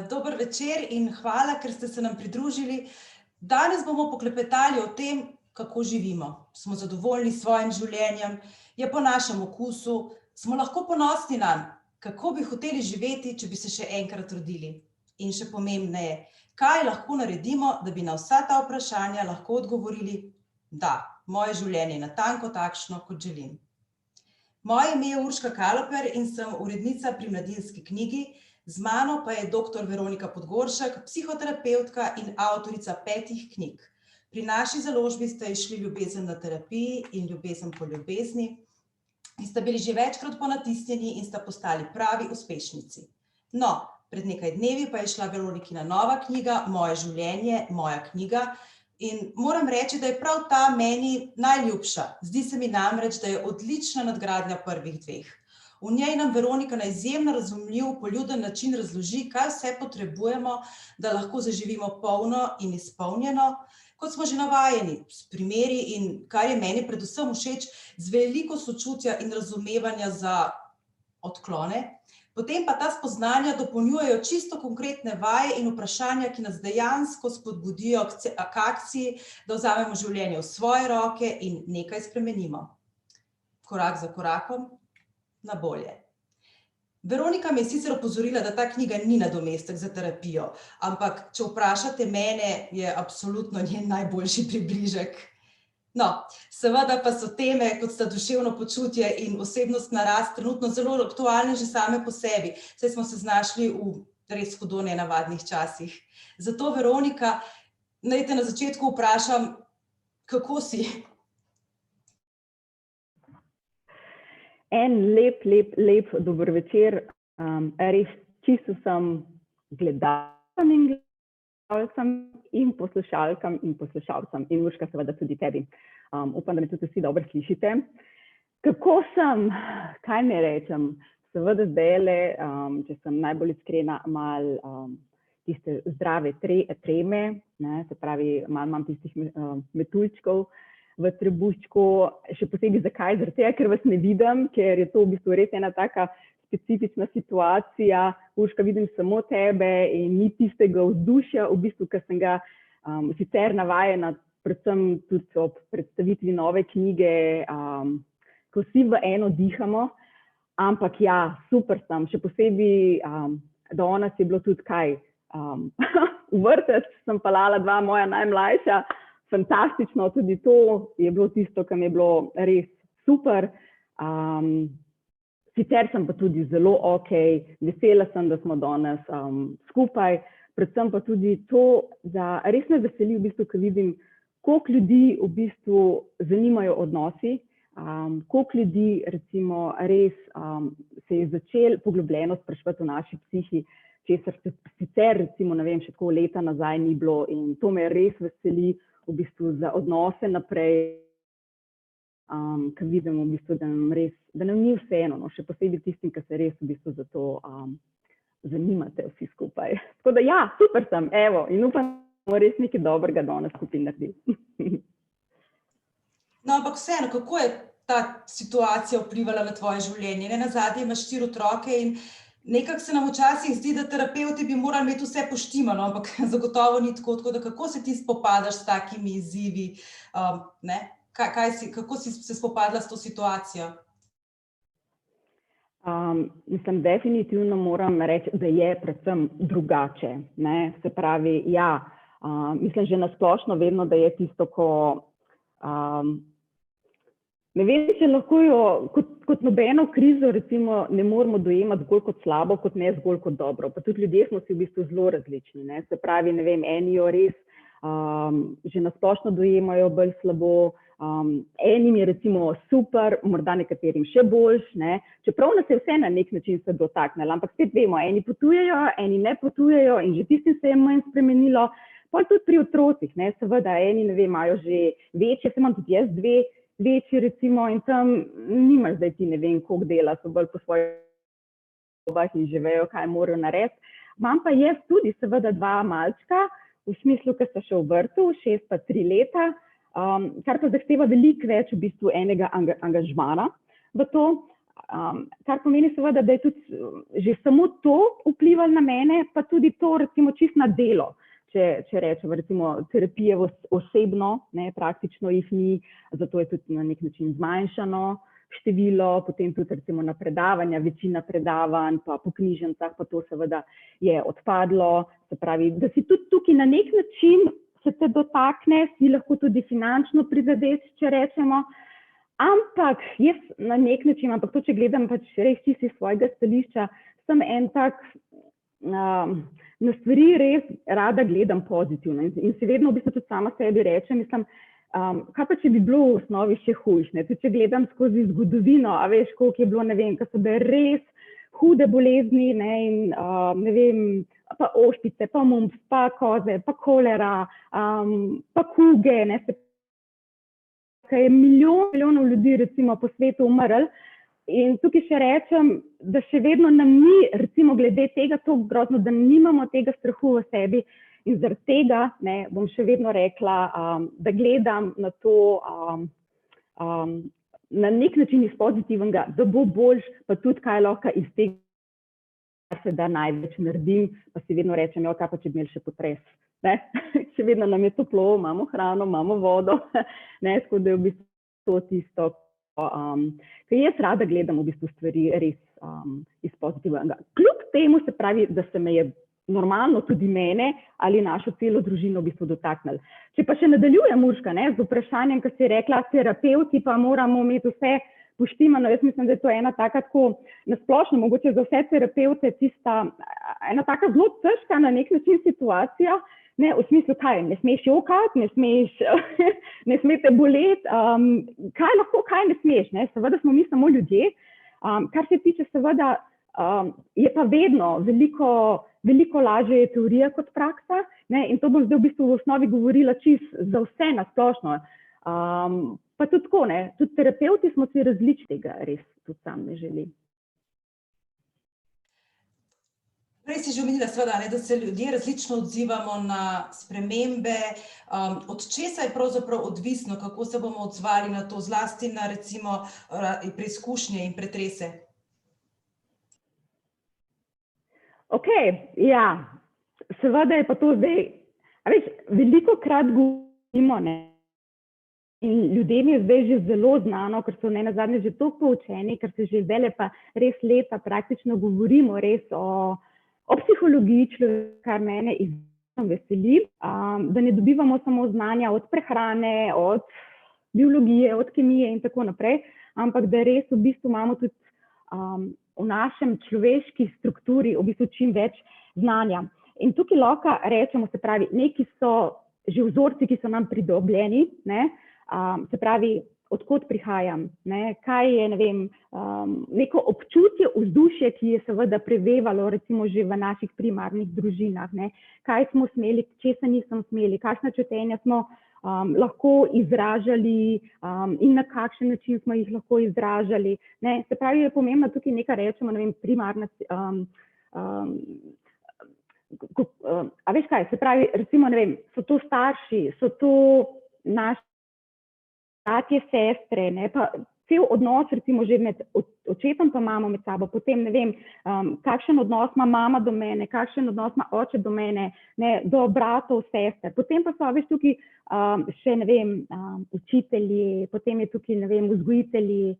Dober večer in hvala, ker ste se nam pridružili. Danes bomo poklepetali o tem, kako živimo. Smo zadovoljni s svojim življenjem, je po našem okusu, smo lahko ponosni nanj, kako bi hoteli živeti, če bi se še enkrat rodili. In še pomembneje, kaj lahko naredimo, da bi na vsa ta vprašanja lahko odgovorili: da, moje življenje je natanko takšno, kot želim. Moje ime je Urška Kaloper in sem urednica pri Mladinski knjigi. Z mano pa je dr. Veronika Podgoršek, psihoterapevtka in avtorica 5 knjig. Pri naši založbi sta izšli Ljubezen na terapiji in Ljubezen po ljubezni in sta bili že večkrat ponatisnjeni in sta postali pravi uspešnici. No, pred nekaj dnevi pa je šla Veronikina nova knjiga Moje življenje, moja knjiga, in moram reči, da je prav ta meni najljubša. Zdi se mi namreč, da je odlična nadgradnja prvih 2. V njej nam Veronika na izjemno razumljiv, poljuden način razloži, kaj vse potrebujemo, da lahko zaživimo polno in izpolnjeno, kot smo že navajeni, s primeri in, kar je meni predvsem všeč, z veliko sočutja in razumevanja za odklone. Potem pa ta spoznanja dopolnjujejo čisto konkretne vaje in vprašanja, ki nas dejansko spodbudijo k akciji, da vzamemo življenje v svoje roke in nekaj spremenimo. Korak za korakom na bolje. Veronika me je sicer opozorila, da ta knjiga ni nadomestek za terapijo, ampak če vprašate mene, je absolutno njen najboljši približek. No, seveda pa so teme, kot sta duševno počutje in osebnostna rast, trenutno zelo aktualne že same po sebi, saj smo se znašli v res hudo nenavadnih časih. Zato, Veronika, naj te na začetku vprašam, kako si? En lep dober večer. Res čisto sem gledalcem in gledalcem in poslušalkam in poslušalcem. In Urška, seveda tudi tebi. Upam, da me tudi vsi dobro slišite. Kako sem? Kaj ne rečem? Seveda zdajle, če sem najbolj iskrena, malo tiste zdrave treme, ne, se pravi, malo imam tistih metuljčkov v trebuščku, še posebej zakaj? Zaradi tega, ker vas ne vidim, ker je to v bistvu res ena taka specifična situacija. Urška, vidim samo tebe in ni tistega vzdušja, v bistvu, ki sem ga sicer navajena, predvsem tudi ob predstavitvi nove knjige, ko vsi v eno dihamo, ampak ja, super sem, še posebej danes je bilo tudi kaj, v vrtec sem peljala 2 moja najmlajša, fantastično, tudi to je bilo tisto, kar mi je bilo res super. Sicer sem pa tudi zelo okej, vesela sem, da smo danes skupaj, predvsem pa tudi to, da res me veseli v bistvu, ko vidim, koliko ljudi v bistvu zanimajo odnosi, koliko ljudi recimo res se je začelo poglobljeno spraševati o naši psihi, česar se sicer recimo, ne vem, še tako leta nazaj ni bilo, in to me res veseli v bistvu za odnose naprej, ker vidimo v bistvu, da nam ni vseeno, no, še posebej tistim, ki se res v bistvu za to zanimate vsi skupaj. Tako da ja, super sem, evo, in upam, da bomo res nekaj dobrega danes skupaj naredili. No, ampak vseeno, kako je ta situacija vplivala na tvoje življenje? Nenazadnje imaš 4 otroke in nekako se nam včasih zdi, da terapevti bi morali imeti vse poštimano, ampak zagotovo ni tako, tako da kako se ti spopadaš s takimi izzivi, ne? Kako si se spopadla s to situacijo? Mislim, definitivno moram reči, da je predvsem drugače, ne? Se pravi, ja, mislim že na splošno vedno, da je tisto, ko ne vem, če lahko jo kot nobeno krizo recimo ne moramo dojemati zgolj kot slabo, kot ne zgolj kot dobro. Pa tudi ljudje smo si v bistvu zelo različni, ne? Se pravi, ne vem, eni jo res že na splošno dojemajo bolj slabo, enim je recimo super, morda nekaterim še boljš, ne? Čeprav nas je vse na nek način se dotaknilo, ampak spet vemo, eni potujejo, eni ne potujejo in že tistim se je manj spremenilo. Pa tudi pri otrocih, ne? Seveda, eni, ne vem, imajo že večje, se imam tudi jaz 2 večji recimo in tam nimaš zdaj ti ne vem koliko dela, so bolj po svojih dobah in že vejo, kaj morajo narediti. Imam pa jaz tudi seveda 2 malčka, v smislu, ki sta še v vrtu, 6 pa 3 leta, kar pa zahteva veliko več v bistvu enega angažmana v to. Kar pomeni seveda, da je tudi že samo to vplivalo na mene, pa tudi to recimo čist na delo. Če rečemo, recimo terapije osebno, ne, praktično jih ni, zato je tudi na nek način zmanjšano število, potem tudi recimo na predavanja, večina predavanj, pa po knjižnicah, pa to seveda je odpadlo. Se pravi, da si tudi tukaj na nek način se te dotakne, si lahko tudi finančno prizadet, če rečemo. Ampak jaz na nek način, ampak to, če gledam pač res čisto iz svojega stališča, sem en tak, na stvari res rada gledam pozitivno in si vedno v bistvu tudi sama sebi rečem, mislim, kaj pa če bi bilo v osnovi še hujše, tudi če gledam skozi zgodovino, a veš, koliko je bilo, ne vem, ko so bile res hude bolezni, ne, in ne vem, pa ošpice, pa mumps, pa koze, pa kolera, pa kuge, ne, je milijonov ljudi recimo po svetu umrl. In tukaj še rečem, da še vedno nam ni, recimo, glede tega toliko grozno, da nimamo tega strahu v sebi in zaradi tega, ne, bom še vedno rekla, da gledam na to na nek način iz pozitivnega, da bo boljš, pa tudi kaj lahko iz tega, kar se da največ naredim, pa si vedno rečem, jo, kaj pa če bi imeli še potres, ne, še vedno nam je toplo, imamo hrano, imamo vodo, ne, tako da je v bistvu to tisto, ker jaz rada gledam v bistvu stvari res iz pozitivnega. Kljub temu se pravi, da se me je normalno tudi mene ali našo celo družino v bistvu dotaknili. Če pa še nadaljujem, Urška, ne, z vprašanjem, ki si rekla, terapevti pa moramo imeti vse poštimano, jaz mislim, da je to ena taka tako nasplošno, mogoče za vse terapevte tista ena taka zelo težka na nek način situacija, ne, v smislu, kaj, ne smeš jokati, ne smete boleti, kaj lahko, kaj ne smeš, ne, seveda smo mi samo ljudje, kar se tiče seveda, je pa vedno veliko lažje je teorija kot praksa, ne, in to bom zdaj v bistvu v osnovi govorila čisto za vse nasplošno, pa tudi tako, ne, tudi terapevti smo si različni, tega res tudi sam ne želim. Prej si že omenila, seveda, da se ljudje različno odzivamo na spremembe, od česa je pravzaprav odvisno, kako se bomo odzvali na to, zlasti na recimo preizkušnje in pretrese? Okej, ja, seveda je pa to zdaj, a veš, velikokrat govorimo, ne, in ljudem je zdaj že zelo znano, ker so nenazadnje že toliko poučeni, ker se že zdajle pa res leta praktično govorimo res o psihologiji človeka, kar mene izjemno veseli, da ne dobivamo samo znanja od prehrane, od biologije, od kemije in tako naprej, ampak da res v bistvu imamo tudi v našem človeški strukturi v bistvu čim več znanja. In tukaj lahko rečemo, se pravi, neki so že vzorci, ki so nam pridobljeni, ne, se pravi, odkot prihajam, ne, kaj je, ne vem, neko občutje, vzdušje, ki je seveda prevevalo recimo že v naših primarnih družinah, ne, kaj smo smeli, česa nismo smeli, kakšna čutenja smo lahko izražali in na kakšen način smo jih lahko izražali, ne, se pravi, je pomembno tukaj nekaj rečemo, ne vem, primarna, a veš kaj, se pravi, recimo, ne vem, so to starši, so to naši bratje, sestre, ne, pa cel odnos recimo že med očetom pa mamo med sabo, potem ne vem, kakšen odnos ima mama do mene, kakšen odnos ima oče do mene, ne, do bratov, sester, potem pa so veš tukaj še, ne vem, učitelji, potem je tukaj, ne vem, vzgojitelji,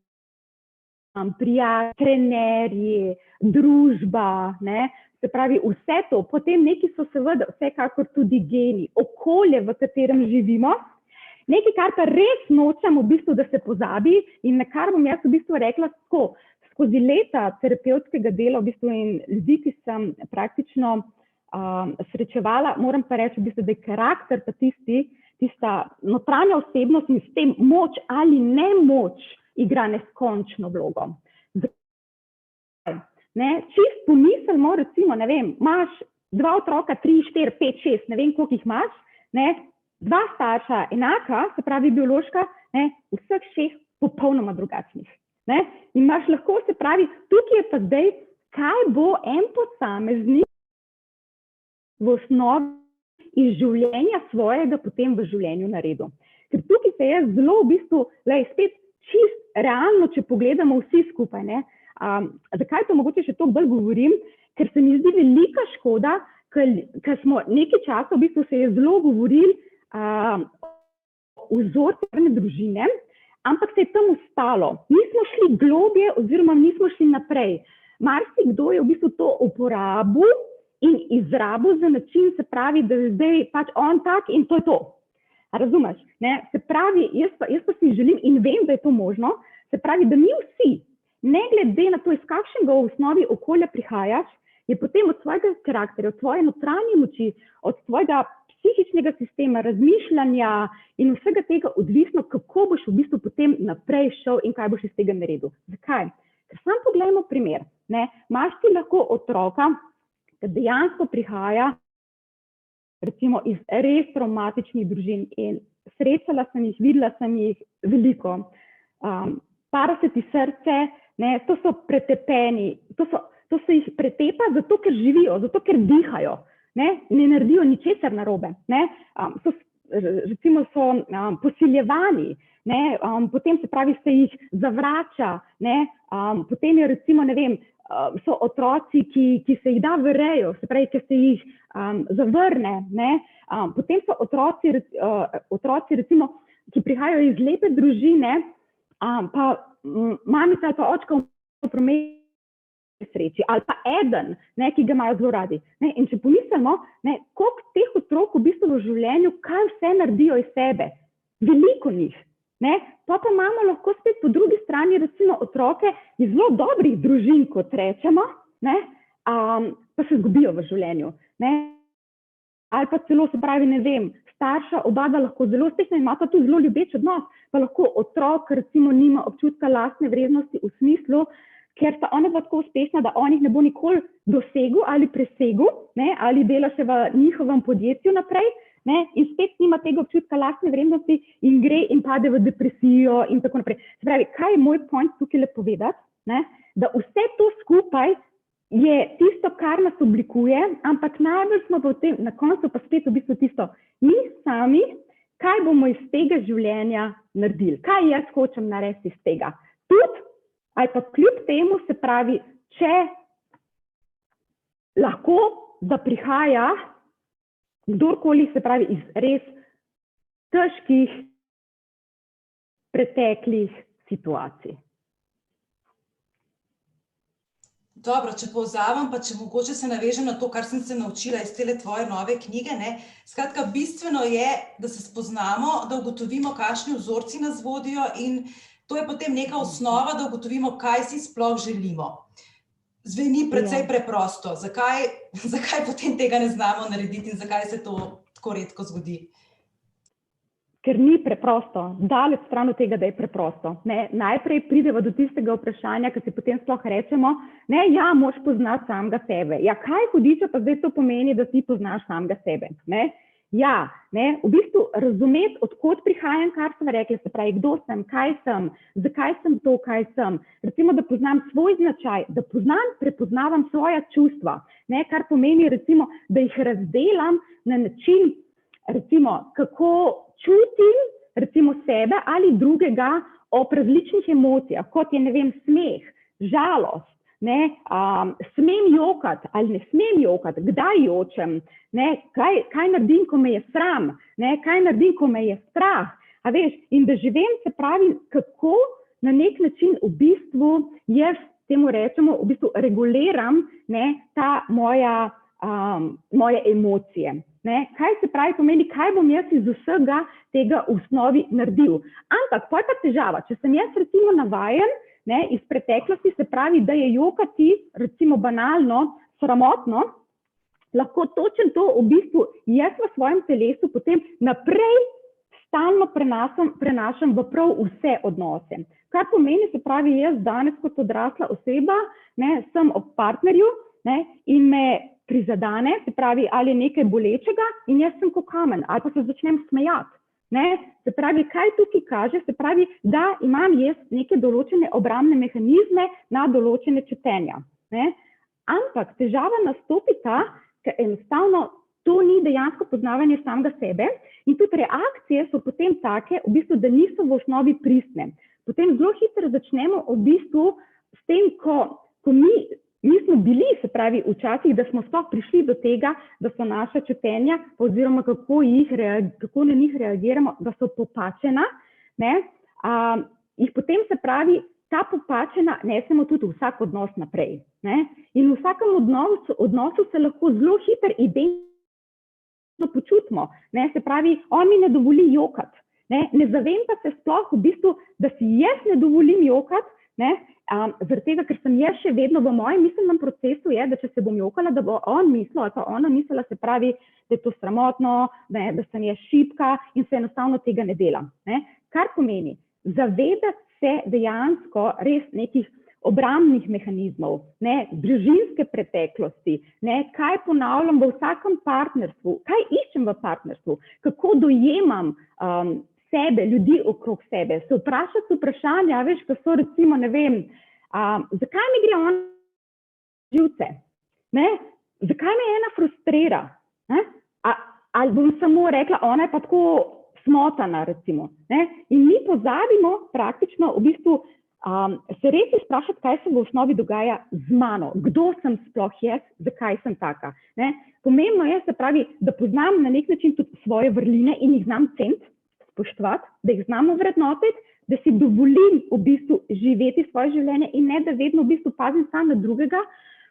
prijatelji, trenerji, družba, ne, se pravi vse to, potem neki so seveda vsekakor tudi geni, okolje, v katerem živimo. Nekaj, kar pa res nočem v bistvu, da se pozabi in na kar bom jaz v bistvu rekla tako, skozi leta terapevtskega dela v bistvu in ljudi, ki sem praktično srečevala, moram pa reči v bistvu, da je karakter pa tista notranja osebnost in s tem moč ali nemoč igra neskončno vlogo. Ne, čist pomislimo, recimo, ne vem, imaš 2 otroka, 3, 4, 5, 6, ne vem, koliko jih imaš, ne, 2 starša enaka, se pravi biološka, ne, vseh 6 popolnoma drugačnih. Ne? In imaš lahko, se pravi, tukaj je pa zdaj, kaj bo en posameznik v osnovi iz življenja svojega potem v življenju naredil. Ker tukaj se je zelo v bistvu, spet čist realno, če pogledamo vsi skupaj, ne, Zakaj to mogoče še toliko bolj govorim? Ker se mi zdi velika škoda, ker smo nekaj časa, v bistvu se je zelo govorili o vzorcu družine, ampak se je tam ostalo. Nismo šli globje oziroma nismo šli naprej. Marsikdo je v bistvu to uporabil in izrabil za način, se pravi, da je zdaj pač on tak in to je to. Razumeš? Ne? Se pravi, jaz pa si želim in vem, da je to možno, se pravi, da mi vsi, ne glede na to, iz kakšnega v osnovi okolja prihajaš, je potem od svojega karakterja, od svoje notranje moči, od svojega psihičnega sistema, razmišljanja in vsega tega odvisno, kako boš v bistvu potem naprej šel in kaj boš iz tega naredil. Zakaj? Ker sam pogledamo primer. Ne? Imaš ti lahko otroka, ki dejansko prihaja recimo iz res traumatičnih družin in srečala sem jih, videla sem jih veliko. Para se ti srce, ne? To so pretepeni, to se jih pretepa zato, ker živijo, zato, ker dihajo. Ne naredijo ničesar narobe. Recimo so posiljevani, ne? Potem se pravi, se jih zavrača, ne? Potem je recimo, ne vem, so otroci, ki se jih da v rejo, se pravi, ki se jih zavrne, ne? Potem so otroci recimo, ki prihajajo iz lepe družine, pa mamica ali pa očka v prometni sreči, ali pa eden, ne, ki ga imajo zelo radi. Ne? In če pomislimo, ne, koliko teh otrok v bistvu v življenju, kaj vse naredijo iz sebe, veliko njih. Ne? Pa imamo lahko spet po drugi strani recimo otroke iz zelo dobrih družin, kot rečemo, ne? Pa se zgubijo v življenju. Ne? Ali pa celo, se pravi, ne vem, starša oba lahko zelo uspešna in imata tudi zelo ljubeč odnos, pa lahko otrok recimo nima občutka lastne vrednosti v smislu, ker sta ona tako uspešna, da on jih ne bo nikoli dosegel ali presegel, ne? Ali dela še v njihovem podjetju naprej, ne? In spet nima tega občutka lastne vrednosti in gre in pade v depresijo in tako naprej. Se pravi, kaj je moj point tukaj povedati? Ne? Da vse to skupaj je tisto, kar nas oblikuje, ampak najbolj smo pa v tem, na koncu pa spet v bistvu tisto, mi sami, kaj bomo iz tega življenja naredili, kaj jaz hočem narediti iz tega. Tudi ali pa kljub temu, se pravi, če lahko, da prihaja kdorkoli, se pravi, iz res težkih preteklih situacij. Dobro, če povzamem, pa če mogoče se navežem na to, kar sem se naučila iz tele tvoje nove knjige, ne. Skratka, bistveno je, da se spoznamo, da ugotovimo, kakšni vzorci nas vodijo in to je potem neka osnova, da ugotovimo, kaj si sploh želimo. Zveni precej preprosto. Zakaj potem tega ne znamo narediti in zakaj se to tako redko zgodi? Ker ni preprosto, daleč stran od tega, da je preprosto. Ne? Najprej prideva do tistega vprašanja, ki si potem sploh rečemo, ne, ja, moraš poznati samega sebe. Ja, kaj hudiča pa zdaj to pomeni, da ti poznaš samega sebe? Ne? Ja, ne, v bistvu razumeti, odkot prihajam, kar sem rekla, se pravi, kdo sem, kaj sem, zakaj sem to, kaj sem. Recimo, da poznam svoj značaj, da prepoznavam svoja čustva, ne, kar pomeni, recimo, da jih razdelam na način, recimo, kako čutim, recimo, sebe ali drugega ob različnih emocijah, kot je, ne vem, smeh, žalost, ne, smem jokati ali ne smem jokati, kdaj jočem, ne, kaj naredim, ko me je sram, ne, kaj naredim, ko me je strah, a veš, in da živim, se pravi, kako na nek način v bistvu jaz temu rečemo, v bistvu reguliram, ne, ta moje emocije. Ne, kaj se pravi pomeni, kaj bom jaz iz vsega tega v osnovi naredil. Ampak, pa je pa težava, če sem jaz recimo navajen, ne, iz preteklosti, se pravi, da je jokati, recimo banalno, sramotno, lahko točno to v bistvu jaz v svojem telesu potem naprej stalno prenašam v prav vse odnose. Kar pomeni, se pravi, jaz danes kot odrasla oseba, ne, sem ob partnerju, ne, in me prizadane, se pravi, ali je nekaj bolečega in jaz sem kot kamen, ali pa se začnem smejati. Ne? Se pravi, kaj tukaj kaže, se pravi, da imam jaz neke določene obrambne mehanizme na določene čutenja. Ne? Ampak težava nastopi ta, ker enostavno to ni dejansko poznavanje samega sebe in tudi reakcije so potem take, v bistvu, da niso v osnovi pristne. Potem zelo hitro začnemo v bistvu s tem, ko mi smo bili, se pravi, včasih, da smo sploh prišli do tega, da so naša čutenja, oziroma kako na njih reagiramo, da so popačena, ne, jih potem, se pravi, ta popačena nesemo tudi v vsak odnos naprej, ne, in v vsakem odnosu se lahko zelo hitro identično počutimo, ne, se pravi, on mi ne dovoli jokati, ne zavem pa se sploh v bistvu, da si jaz ne dovolim jokati, ne, zaradi tega, ker sem jaz še vedno v mojem miselnem procesu je, da če se bom jokala, da bo on mislil ali pa ona mislila, se pravi, da je to sramotno, ne, da sem jaz šibka in se enostavno tega ne delam, ne. Kar pomeni, zavedati se dejansko res nekih obrambnih mehanizmov, ne, družinske preteklosti, ne, kaj ponavljam v vsakem partnerstvu, kaj iščem v partnerstvu, kako dojemam sebe, ljudi okrog sebe, se vprašati vprašanja, veš, ko so recimo, ne vem, zakaj mi gre on živce, ne, zakaj me ena frustrira, ne, ali bom samo rekla, ona je pa tako smotana, recimo, ne, in mi pozabimo praktično v bistvu se res izprašati, kaj se v osnovi dogaja z mano, kdo sem sploh jaz, zakaj sem taka, ne, pomembno je, se pravi, da poznam na nek način tudi svoje vrline in jih znam ceniti, spoštovati, da jih znamo vrednotiti, da si dovolim v bistvu živeti svoje življenje in ne, da vedno v bistvu pazim sam na drugega,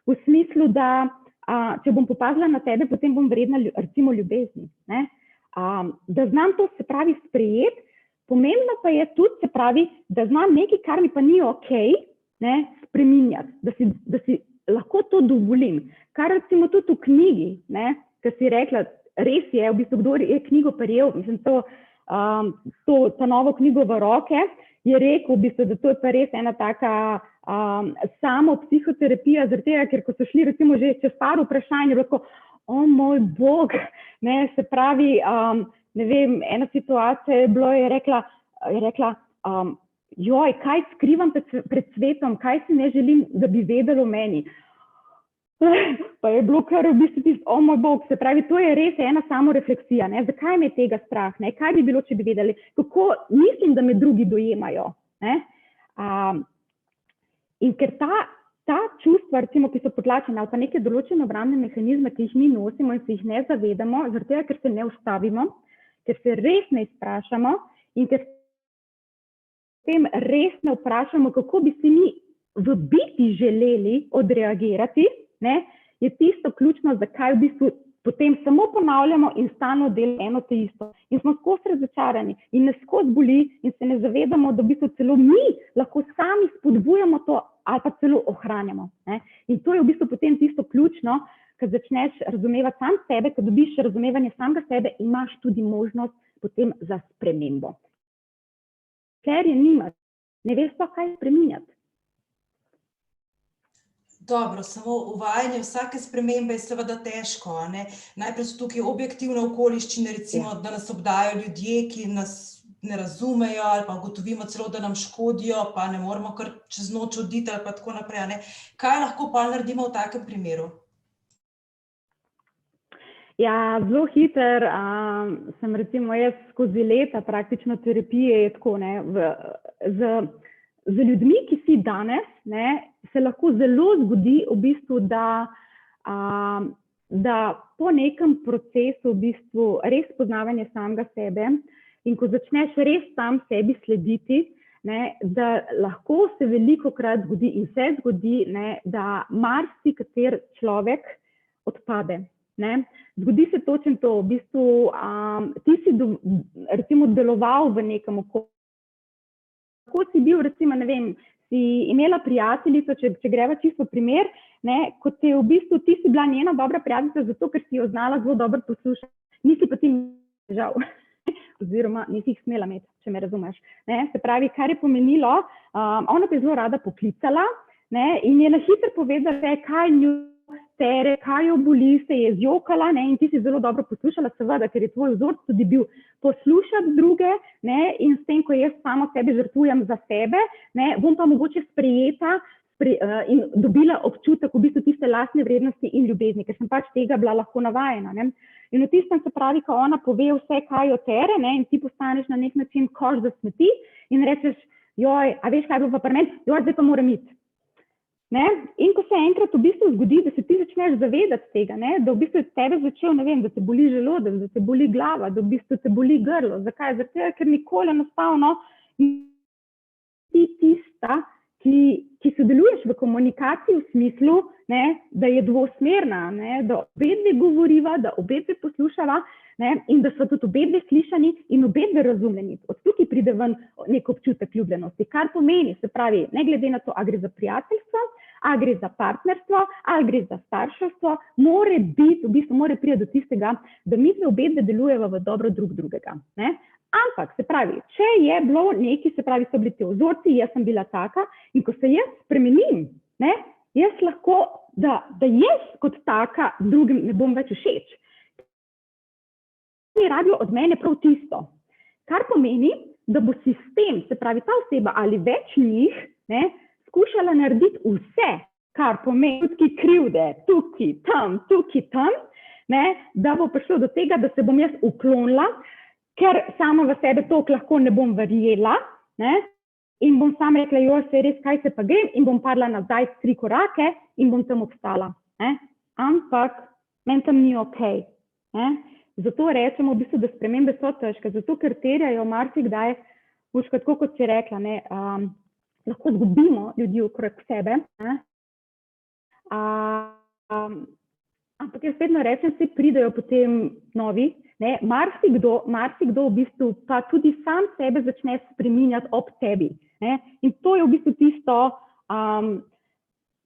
v smislu, da če bom popazila na tebe, potem bom vredna recimo ljubezni, ne? Da znam to, se pravi, sprejeti, pomembno pa je tudi, se pravi, da znam nekaj, kar mi pa ni okej, ne, spreminjati, da si lahko to dovolim, kar recimo tudi v knjigi, ne, ker si rekla, res je, v bistvu, kdo je knjigo prejel, mislim, to novo knjigo v roke, je rekel, v bistvu, da to je pa res ena taka samo psihoterapija, zaradi tega, ker ko so šli recimo že čez par vprašanj, je bilo, o moj bog, ne, se pravi, ne vem, ena situacija je bilo, je rekla, joj, kaj skrivam pred svetom, kaj si ne želim, da bi vedelo meni. Pa je bilo kar v bistvu tisto, o moj bog, se pravi, to je res ena samorefleksija, ne, zakaj me je tega strah, ne, kaj bi bilo, če bi vedeli, kako mislim, da me drugi dojemajo, ne. In ker ta čustva, recimo, ki so potlačena, ali pa neke določene obrambne mehanizme, ki jih mi nosimo in se jih ne zavedamo, zaradi tega, ker se ne ustavimo, ker se res ne izprašamo in ker s tem res ne vprašamo, kako bi si mi v biti želeli odreagirati, ne, je tisto ključno, zakaj v bistvu potem samo ponavljamo in stalno delamo eno te isto. In smo skozi razočarani in nas skozi boli in se ne zavedamo, da v bistvu celo mi lahko sami spodbujamo to ali pa celo ohranjamo, ne. In to je v bistvu potem tisto ključno, ko začneš razumevati sam sebe, ko dobiš razumevanje samega sebe, imaš tudi možnost potem za spremembo. Ker je nimaš, ne veš pa, kaj spreminjati. Dobro, samo uvajanje vsake spremembe je seveda težko, ne? Najprej so tukaj objektivne okoliščine, recimo, da nas obdajajo ljudje, ki nas ne razumejo ali pa ugotovimo celo, da nam škodijo, pa ne moremo kar čez noč oditi ali pa tako naprej, ne? Kaj lahko pa naredimo v takem primeru? Ja, zelo hiter sem recimo jaz skozi leta praktično terapije je tako, ne, z ljudmi, ki si danes, ne, se lahko zelo zgodi v bistvu, da po nekem procesu v bistvu res poznavanja samega sebe in ko začneš res sam sebi slediti, ne, da lahko se velikokrat zgodi in se zgodi, ne, da marsikater človek odpade. Ne. Zgodi se točno to, v bistvu ti si recimo deloval v nekem okolju. Kako si bil, recimo, ne vem, si imela prijateljico, če greva čisto primer, ne, kot je v bistvu, ti si bila njena dobra prijateljica zato, ker si jo znala zelo dobro poslušati. Nisi pa ti žal, oziroma nisi jih smela imeti, če me razumeš. Ne. Se pravi, kar je pomenilo, ona te je zelo rada poklicala, ne, in je na hitro povedala, kaj njo tere, kaj jo boli, se je zjokala, ne, in ti si zelo dobro poslušala, seveda, ker je tvoj vzor tudi bil poslušati druge, ne, in s tem, ko jaz samo sebe žrtvujem za sebe, ne, bom pa mogoče sprejeta in dobila občutek v bistvu tiste lastne vrednosti in ljubezni, ker sem pač tega bila lahko navajena, ne. In v tistem se pravi, ko ona pove vse, kaj jo tere, ne, in ti postaneš na nek način koš za smeti in rečeš, joj, a veš, kaj je bilo pa pri meni? Joj, zdaj pa moram iti. Ne? In ko se enkrat v bistvu zgodi, da se ti začneš zavedati tega, ne? Da v bistvu tebe začel, ne vem, da te boli želodec, da te boli glava, da v bistvu te boli grlo. Zakaj? Zato, ker nikoli enostavno ti tista, ki sodeluješ v komunikaciji v smislu, ne, da je dvosmerna, ne, da obedve govoriva, da obedve poslušava, ne, in da so tudi obedve slišani in obedve razumljeni. Od tukaj pride ven nek občutek ljubljenosti, kar pomeni, se pravi, ne glede na to, a gre za prijateljstvo, a gre za partnerstvo, ali gre za starševstvo, mora priti do tistega, da mi dve obedve delujeva v dobro drugega. Ne. Ampak, se pravi, če je bilo nekaj, se pravi, so bili ti vzorci, jaz sem bila taka in ko se jaz spremenim, ne, jaz lahko, da jaz kot taka drugim ne bom več všeč. Oni rabijo od mene prav tisto, kar pomeni, da bo sistem, se pravi, ta oseba ali več njih, ne, skušala narediti vse, kar pomeni tudi krivde, tukaj, tam, ne, da bo prišlo do tega, da se bom jaz uklonila, ker sama v sebe toliko lahko ne bom verjela, ne, in bom sam rekla, jo, se res, kaj se pa grem, in bom padla nazaj 3 korake in bom tam obstala. Ne. Ampak meni tam ni okej. Ne. Zato rečemo, v bistvu, da spremembe so težke, zato ker terjajo marsikdaj, tako kot si rekla, ne, lahko zgubimo ljudi okrog sebe, ne. Ampak jaz vedno rečem, vsi pridejo potem novi, ne, marsikdo v bistvu pa tudi sam sebe začne spreminjati ob tebi, ne, in to je v bistvu tisto,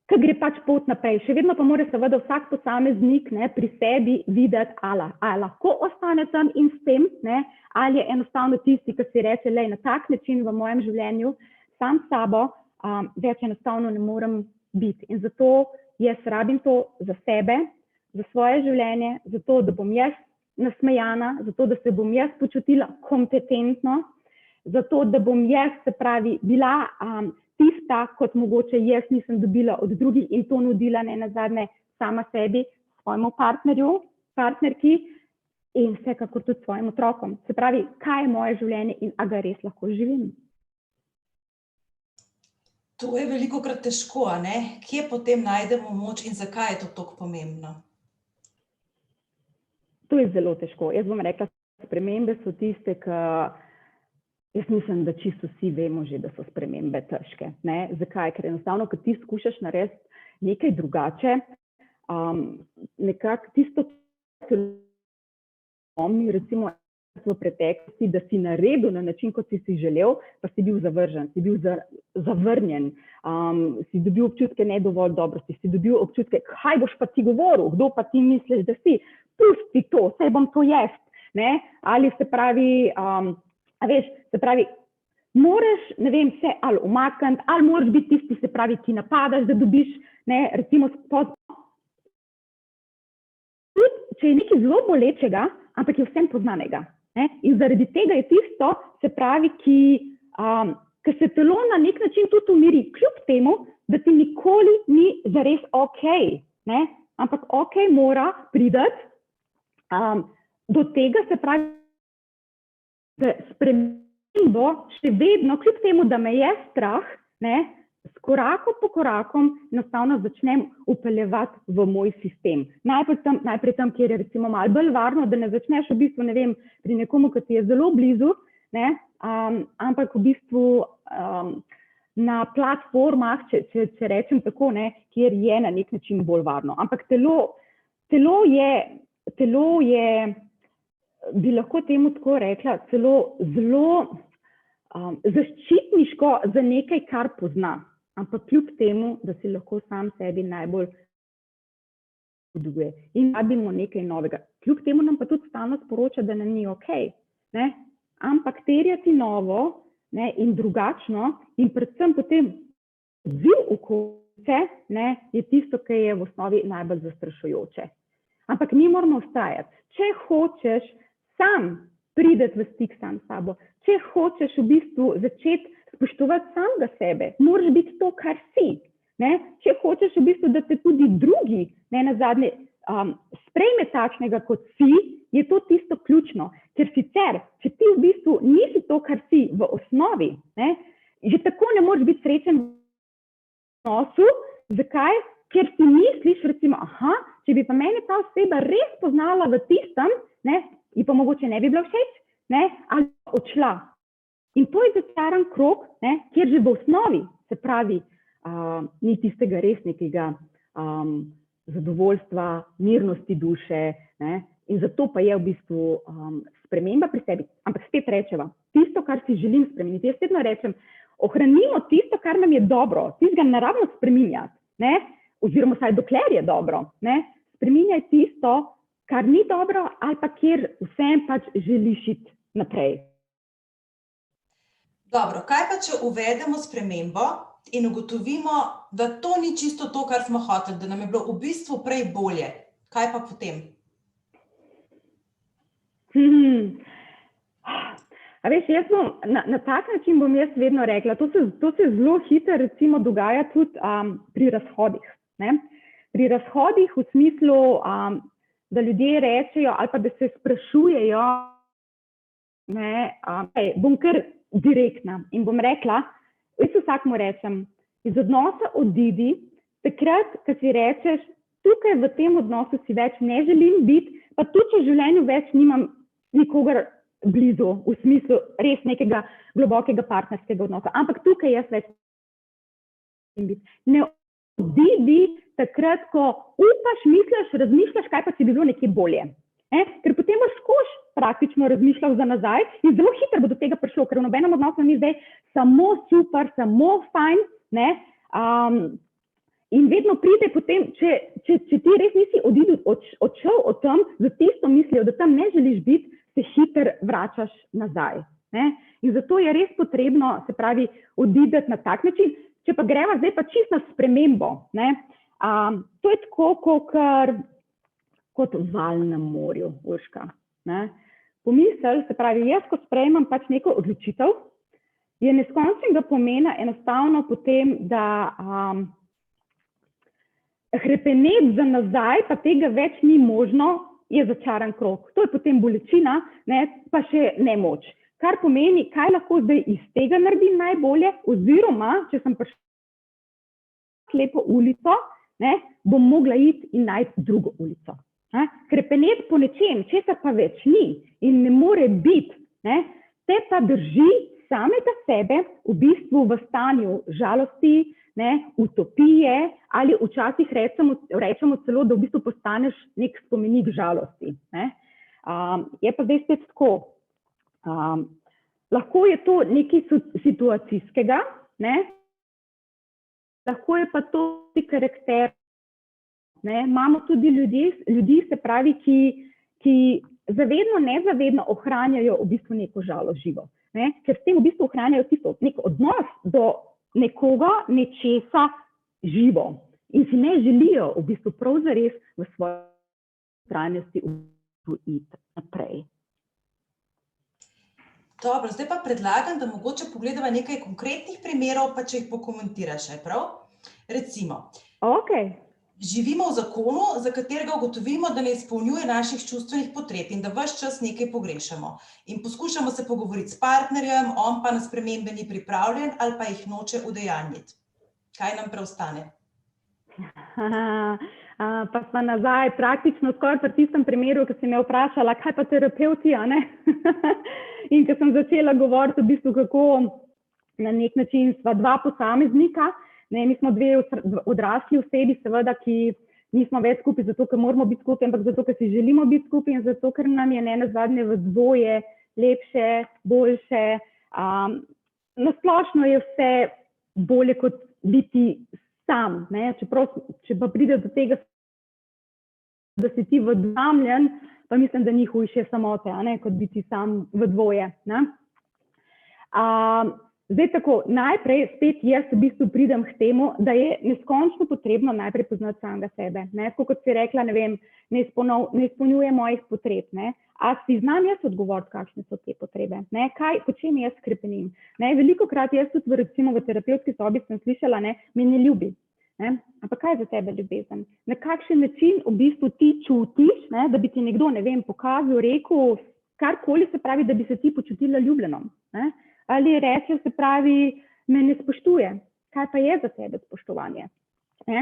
ki gre pač pot naprej. Še vedno pa mora seveda vsak posameznik, ne, pri sebi videti, ali lahko ostane tam in s tem, ne, ali je enostavno tisti, ki si reče, lej, na tak način v mojem življenju, sam s sabo, več enostavno ne morem biti. In zato jaz rabim to za sebe, za svoje življenje, zato da bom jaz nasmejana, zato da se bom jaz počutila kompetentno, zato da bom jaz, se pravi, bila tista, kot mogoče jaz nisem dobila od drugih in to nudila ne nazadnje sama sebi, svojemu partnerju, partnerki in vsekakor tudi svojim otrokom. Se pravi, kaj je moje življenje in a ga res lahko živim. To je velikokrat težko, a ne? Kje potem najdemo moč in zakaj je to tako pomembno? To je zelo težko. Jaz bom rekla, spremembe so tiste, ki jaz mislim, da čisto vsi vemo že, da so spremembe težke. Ne? Zakaj? Ker enostavno, ko ti skušaš narediti nekaj drugače, nekako tisto, recimo v preteklosti, da si naredil na način, kot si želel, pa si bil zavržen, si bil zavrnjen, si dobil občutke ne dovolj dobrosti, si dobil občutke, kaj boš pa ti govoril, kdo pa ti misliš, da si, pusti to, saj bom to jaz, ne, ali se pravi, se pravi, moraš, ne vem, se ali umakniti, ali moraš biti tisti, se pravi, ki napadaš, da dobiš, ne, recimo, če je nekaj zelo bolečega, ampak je vsem poznanega. Ne? In zaradi tega je tisto, se pravi, ki se telo na nek način tudi umiri, kljub temu, da ti nikoli ni zares okej. Ne? Ampak okej mora priti do tega, se pravi, da spremembo še vedno, kljub temu, da me je strah, ne, s korakom po korakom enostavno začnem upeljevati v moj sistem. Najprej tam, kjer je recimo malo bolj varno, da ne začneš v bistvu, ne vem, pri nekomu, ki ti je zelo blizu, ne, ampak v bistvu na platformah, če rečem tako, ne, kjer je na nek način bolj varno. Ampak telo je, bi lahko temu tako rekla, celo zelo zaščitniško za nekaj, kar pozna. Ampak kljub temu, da si lahko sam sebi najbolj poduje in rabimo nekaj novega. Kljub temu nam pa tudi stalno sporoča, da nam ni okej. Ne? Ampak terjati novo, ne, in drugačno in predvsem potem odziv okolice, ne, je tisto, ki je v osnovi najbolj zastrašujoče. Ampak mi moramo ostajati. Če hočeš sam prideti v stik sam s sabo, če hočeš v bistvu začeti spoštovati samega sebe, moraš biti to, kar si. Ne? Če hočeš v bistvu, da te tudi drugi, ne nazadnje, sprejme takšnega, kot si, je to tisto ključno. Ker sicer, če ti v bistvu nisi to, kar si v osnovi, ne, že tako ne moreš biti srečen v odnosu, Zakaj? Ker si misliš, recimo, če bi pa meni ta oseba res poznala v tistem, ne, ji pa mogoče ne bi bila všeč, ne, ali odšla. In to je začaran krog, ne, kjer že v osnovi, se pravi, ni tistega res nekega zadovoljstva, mirnosti duše, ne, in zato pa je v bistvu sprememba pri sebi. Ampak spet rečeva, tisto, kar si želim spremeniti, jaz vedno rečem, ohranimo tisto, kar nam je dobro, tistega naravno spreminjati, ne, oziroma saj dokler je dobro, ne, spreminjaj tisto, kar ni dobro, ali pa kjer vsem pač želiš iti naprej. Dobro, kaj pa, če uvedemo spremembo in ugotovimo, da to ni čisto to, kar smo hoteli, da nam je bilo v bistvu prej bolje? Kaj pa potem? A veš, jaz bom, na tak način bom jaz vedno rekla, to se zelo hitro recimo dogaja tudi pri razhodih. Ne? Pri razhodih v smislu, da ljudje rečejo ali pa da se sprašujejo, ne, bom kar direktna in bom rekla, jaz vsakmu rečem, iz odnosa odidi, takrat, ko si rečeš, tukaj v tem odnosu si več ne želim biti, pa tudi če v življenju več nimam nikogar blizu, v smislu res nekega globokega partnerskega odnosa, ampak tukaj jaz več želim biti. Ne odidi takrat, ko upaš, misliš, razmišljaš, kaj pa si bi bilo nekje bolje. Ker potem boš skoš praktično razmišljal za nazaj in zelo hitro bo do tega prišlo, ker v nobenem odnosu ni zdaj samo super, samo fajn, ne, in vedno pride potem, če ti res nisi odšel od tam, za tisto mislijo, da tam ne želiš biti, se hitro vračaš nazaj. Ne? In zato je res potrebno, se pravi, odideti na tak način. Če pa greva zdaj pa čisto na spremembo, ne? To je tako, kot val na morju, Urška. Ne? Pomisel, se pravi, jaz, ko sprejemam pač neko odločitev, je neskončnega pomena enostavno potem, da hrepeneti za nazaj, pa tega več ni možno, je začaran krog. To je potem bolečina, ne, pa še nemoč. Kar pomeni, kaj lahko zdaj iz tega naredim najbolje, oziroma, če sem prišla slepo ulico, ne, bom mogla iti in najti drugo ulico. Hrepeneti po nečem, česar pa več ni in ne more biti, ne, te pa drži samega sebe v bistvu v stanju žalosti, ne, utopije ali včasih rečemo celo, da v bistvu postaneš nek spomenik žalosti. Ne. Je pa zdaj spet tako. Lahko je to nekaj situacijskega, ne. Lahko je pa to tudi karakter. Ne. Imamo tudi ljudi, se pravi, ki zavedno, nezavedno ohranjajo v bistvu neko žalost živo. Ne. Ker s tem v bistvu ohranjajo tisto, nek odnos do nekoga, nečesa živo. In si ne želijo v bistvu prav zares v svoji trajnosti iti naprej. Dobro, zdaj pa predlagam, da mogoče pogledava nekaj konkretnih primerov, pa če jih pokomentiraš, prav? Recimo, živimo v zakonu, za katerega ugotovimo, da ne izpolnjuje naših čustvenih potreb in da ves čas nekaj pogrešamo. In poskušamo se pogovoriti s partnerjem, on pa na spremembe ni pripravljen ali pa jih noče udejanjiti. Kaj nam preostane? Pa smo nazaj praktično skoraj pri tistem primeru, ko si me vprašala, kaj pa terapevti, a ne? In ko sem začela govoriti v bistvu, kako na nek način sva dva posameznika, ne, mi smo dve odrasli osebi, seveda, ki nismo več skupaj zato, ker moramo biti skupaj, ampak zato, ker si želimo biti skupaj in zato, ker nam je nenazadnje v dvoje lepše, boljše. Na splošno je vse bolje kot biti sam, ne? Čeprav, če pa pride do tega, da si ti vdamljen, pa mislim, da ni hujše samote, a ne, kot biti sam v dvoje. Ne? Zdaj tako, najprej spet jaz v bistvu pridem k temu, da je neskončno potrebno najprej poznati samega sebe. Ne? Tako kot si rekla, ne vem, ne izpolnjuje mojih potreb. Ne? A si znam jaz odgovoriti, kakšne so te potrebe? Ne? Po čem jaz krepenim? Velikokrat jaz tudi recimo v terapevtski sobi sem slišala, ne, me ne ljubi. Ne? Ampak kaj je za tebe ljubezen? Na kakšen način v bistvu ti čutiš, ne, da bi ti nekdo, ne vem, pokazal, rekel, karkoli, se pravi, da bi se ti počutila ljubljeno. Ne? Ali reče, se pravi, me ne spoštuje. Kaj pa je za tebe spoštovanje?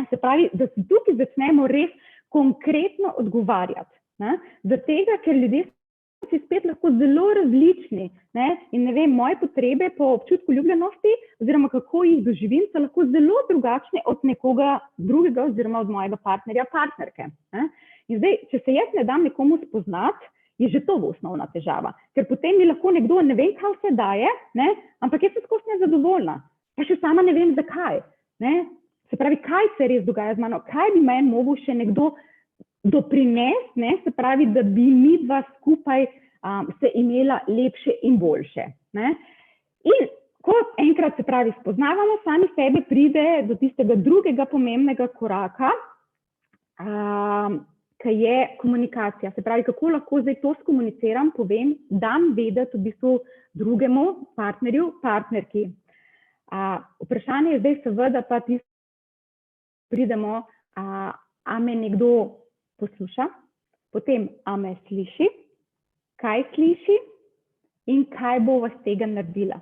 Se pravi, da si tukaj začnemo res konkretno odgovarjati. Zaradi tega, ker ljudje si spet lahko zelo različni, in ne vem, moje potrebe po občutku ljubljenosti oziroma kako jih doživim, so lahko zelo drugačne od nekoga drugega oziroma od mojega partnerja, partnerke. In zdaj, če se jaz ne dam nekomu spoznati, je že to osnovna težava, ker potem mi lahko nekdo ne vem, kaj vse daje, ampak jaz sem skozi nezadovoljna, pa še sama ne vem, zakaj. Se pravi, kaj se res dogaja z mano, kaj bi meni mogel še nekdo doprinesti, se pravi, da bi mi dva skupaj se imela lepše in boljše. In ko enkrat, se pravi, spoznavamo sami sebe, pride do tistega drugega pomembnega koraka, ki je komunikacija. Se pravi, kako lahko zdaj to skomuniciram, povem, dam vedeti v bistvu drugemu partnerju, partnerki. Vprašanje je zdaj seveda pa tisto, pridemo, a me nekdo posluša, potem a me sliši, kaj sliši in kaj bo vas tega naredila.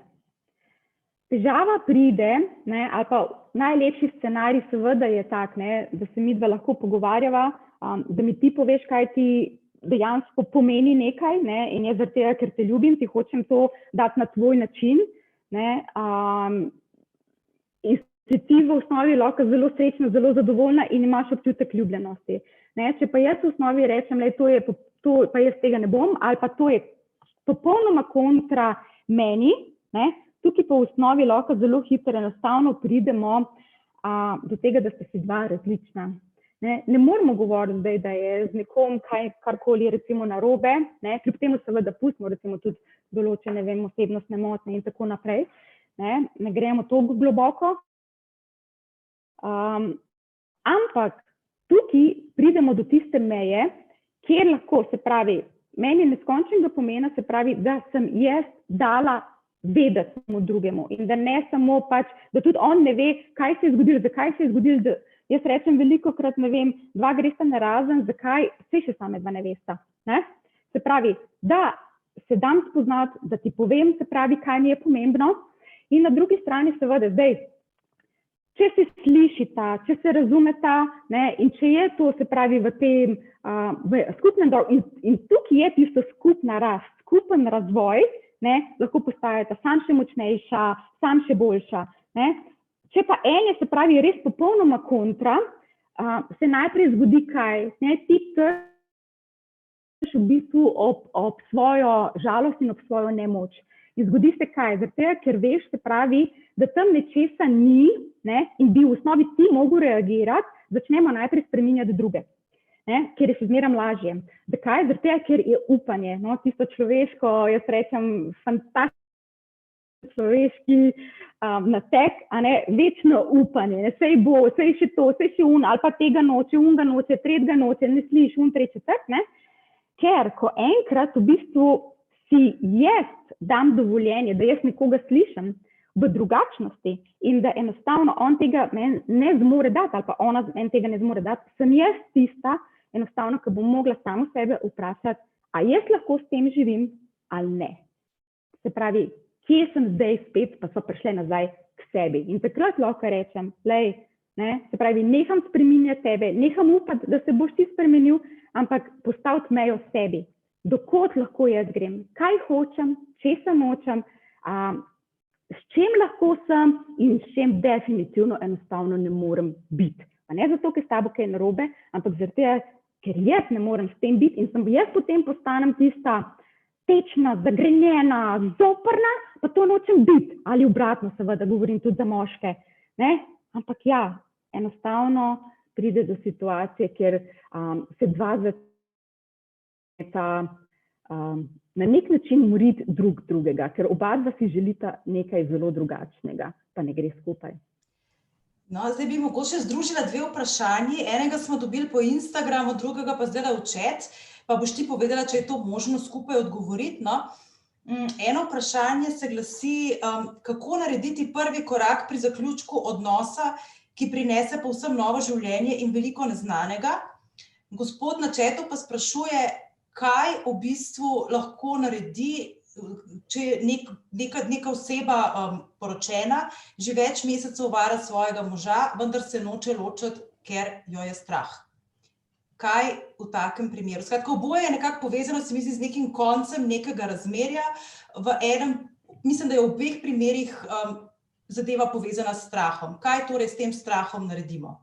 Težava pride, ali pa najlepši scenarij seveda je tak, da se midva lahko pogovarjava, da mi ti poveš, kaj ti dejansko pomeni nekaj, in jaz zaradi tega, ker te ljubim, ti hočem to dati na tvoj način, in si ti v osnovi lahko zelo srečna, zelo zadovoljna in imaš občutek ljubljenosti. Če pa jaz v osnovi rečem, pa jaz tega ne bom, ali pa to je popolnoma kontra meni, tukaj pa v osnovi lahko zelo hitro enostavno pridemo do tega, da sta si dva različna. Ne moramo govoriti zdaj, da je z nekom karkoli recimo narobe, kljub temu seveda pustimo recimo tudi določene osebnostne motnje in tako naprej, ne gremo toliko globoko. Ampak tukaj pridemo do tiste meje, kjer lahko, se pravi, meni neskončnega pomena, se pravi, da sem jaz dala vedeti samo drugemu in da ne samo da tudi on ne ve, kaj se je zgodilo, zakaj se je zgodilo, da jaz rečem velikokrat, ne vem, dva gresta narazen, zakaj, vse še same dva ne vesta. Se pravi, da se dam spoznati, da ti povem, se pravi, kaj mi je pomembno in na drugi strani seveda zdaj, če se slišita, če se razumeta, in če je to, se pravi, v tem skupnem in tukaj je tisto skupna rast, skupen razvoj, lahko postajata sam še močnejša, sam še boljša. Če pa en je, se pravi, res popolnoma kontra, se najprej zgodi kaj, ti trčiš v bistvu ob svojo žalost in ob svojo nemoč. In zgodi se kaj, zato ker veš, se pravi, da tam nečesa ni, in bi v osnovi ti mogel reagirati, začnemo najprej spreminjati druge, ker je še zmeraj lažje. Zakaj? Zato ker je upanje, tisto človeško, jaz rečem, fantastični človeški nateg, večno upanje, sej bo, sej še to, sej še ali pa tega noče, unga noče, tretjega noče, ne sliš, treći, četrt, ker ko enkrat v bistvu si jaz dam dovoljenje, da jaz nekoga slišim v drugačnosti in da enostavno on tega meni ne zmore dati ali pa ona meni tega ne zmore dati, sem jaz tista, enostavno, ki bom mogla samo sebe vprašati, a jaz lahko s tem živim ali ne. Se pravi, kje sem zdaj spet, pa so prišle nazaj k sebi. In takrat lahko rečem, se pravi, neham spreminjati tebe, neham upati, da se boš ti spremenil, ampak postaviti mejo sebi. Dokot lahko jaz grem, kaj hočem, česa nočem, s čem lahko sem in s čem definitivno enostavno ne morem biti. Pa ne zato, ker s tabo kaj narobe, ampak zato, ker jaz ne morem s tem biti in jaz potem postanem tista tečna, zagrenjena, zoprna, pa to nočem biti. Ali obratno seveda, govorim tudi za moške. Ampak ja, enostavno pride do situacije, kjer se dva na nek način moriti drugega, ker oba dva si želita nekaj zelo drugačnega, pa ne gre skupaj. No, zdaj bi mogoče združila dve vprašanji. Enega smo dobili po Instagramu, drugega pa zdaj v chat, pa boš ti povedala, če je to možno skupaj odgovoriti. Eno vprašanje se glasi, kako narediti prvi korak pri zaključku odnosa, ki prinese povsem novo življenje in veliko neznanega. Gospod na chatu pa sprašuje, kaj v bistvu lahko naredi če je neka oseba poročena, že več mesecev vara svojega moža, vendar se noče ločiti, ker jo je strah. Kaj v takem primeru? Skratka, oboje je nekako povezano, se mi zdi, z nekim koncem nekega razmerja. Mislim, da je v obeh primerih zadeva povezana s strahom. Kaj torej s tem strahom naredimo?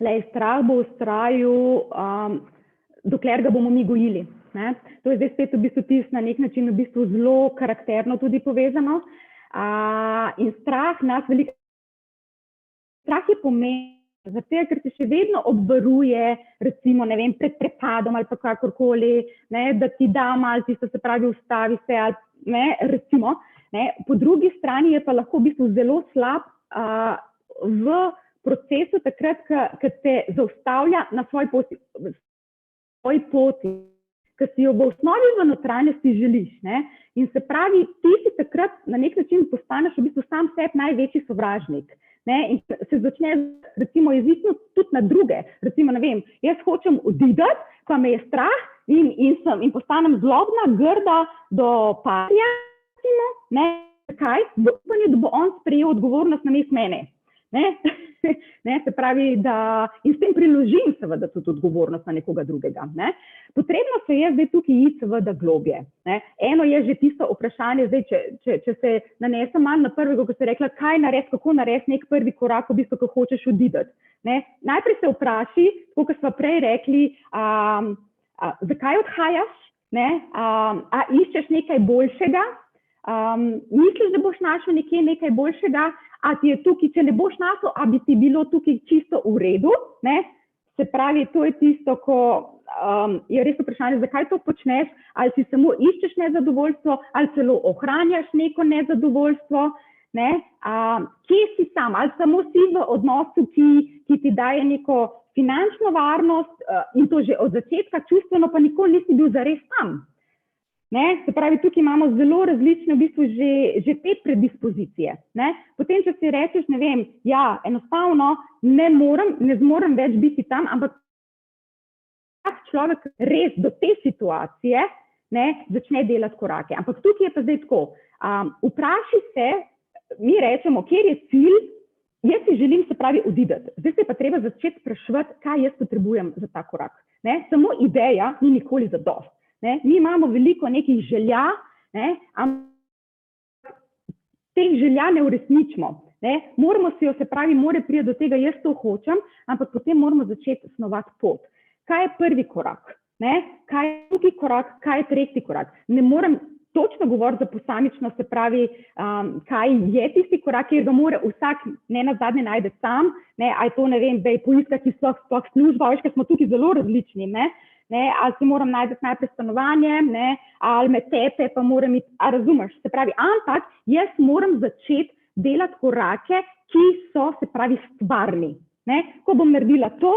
Strah bo vztrajal, dokler ga bomo mi gojili. Ne? To je zdaj spet v bistvu tisto na nek način v bistvu zelo karakterno tudi povezano. In strah nas veliko... Strah je pomemben, zato, ker se še vedno obvaruje, recimo, ne vem, pred prepadom ali pa kakorkoli, ne, da ti da malo tisto, se pravi, ustavi se, ali, ne, recimo. Ne. Po drugi strani je pa lahko v bistvu zelo slab v procesu takrat, ko te zaustavlja na svoji poti, ki si jo v osnovi v notranjosti želiš. Ne. In se pravi, ti si takrat na nek način postaneš v bistvu sam sebi največji sovražnik. Ne, in se začne, recimo, jezikno tudi na druge. Recimo, ne vem, jaz hočem odideti, pa me je strah in postanem zlobna, grda do partnerja, recimo, ne, zakaj? V upanju, da bo on sprejel odgovornost namesto mene. Ne? Ne, se pravi, da in s tem priložim seveda tudi odgovornost na nekoga drugega. Ne? Potrebno se je zdaj tukaj iti seveda globje. Ne? Eno je že tisto vprašanje, zdaj, če se nanesem malo na prvega, ko si rekla, kaj narediti, kako narediti nek prvi korak, v bistvu, ko hočeš odideti. Ne? Najprej se vpraši, tako kot smo prej rekli, zakaj odhajaš, ne? A iščeš nekaj boljšega, misliš, da boš našel nekje nekaj boljšega, a ti je tukaj, če ne boš našel, a bi ti bilo tukaj čisto v redu, ne? Se pravi, to je tisto, ko je res vprašanje, zakaj to počneš, ali si samo iščeš nezadovoljstvo, ali celo ohranjaš neko nezadovoljstvo, ne? Kje si sam, ali samo si v odnosu, ki ti daje neko finančno varnost in to že od začetka čustveno, pa nikoli nisi bil zares sam. Ne? Se pravi, tukaj imamo zelo različne v bistvu že te predispozicije. Ne? Potem, če si rečeš, ne vem, ja, enostavno ne zmorem več biti tam, ampak človek res do te situacije, ne, začne delati korake. Ampak tukaj je pa zdaj tako, vpraši se, mi rečemo, kjer je cilj, jaz si želim, se pravi, odideti. Zdaj se pa treba začeti spraševati, kaj jaz potrebujem za ta korak. Ne? Samo ideja ni nikoli zadost. Ne? Mi imamo veliko nekih želja, ne? Ampak teh želja ne uresničimo. Ne? Moramo si jo, se pravi, mora priti do tega, jaz to hočem, ampak potem moramo začeti snovati pot. Kaj je prvi korak? Ne? Kaj je drugi korak? Kaj je tretji korak? Ne morem točno govoriti za posamično, se pravi, kaj je tisti korak, kjer ga mora vsak ne nazadnje najde sam, ne? A je to, ne vem, da je poiskati sploh služba, veš, ker smo tukaj zelo različni, ne? Ne, ali si moram najti najprej stanovanje, ne, ali me tepe, pa moram iti, a razumeš, se pravi, ampak jaz moram začeti delati korake, ki so, se pravi, stvarni. Ne. Ko bom naredila to,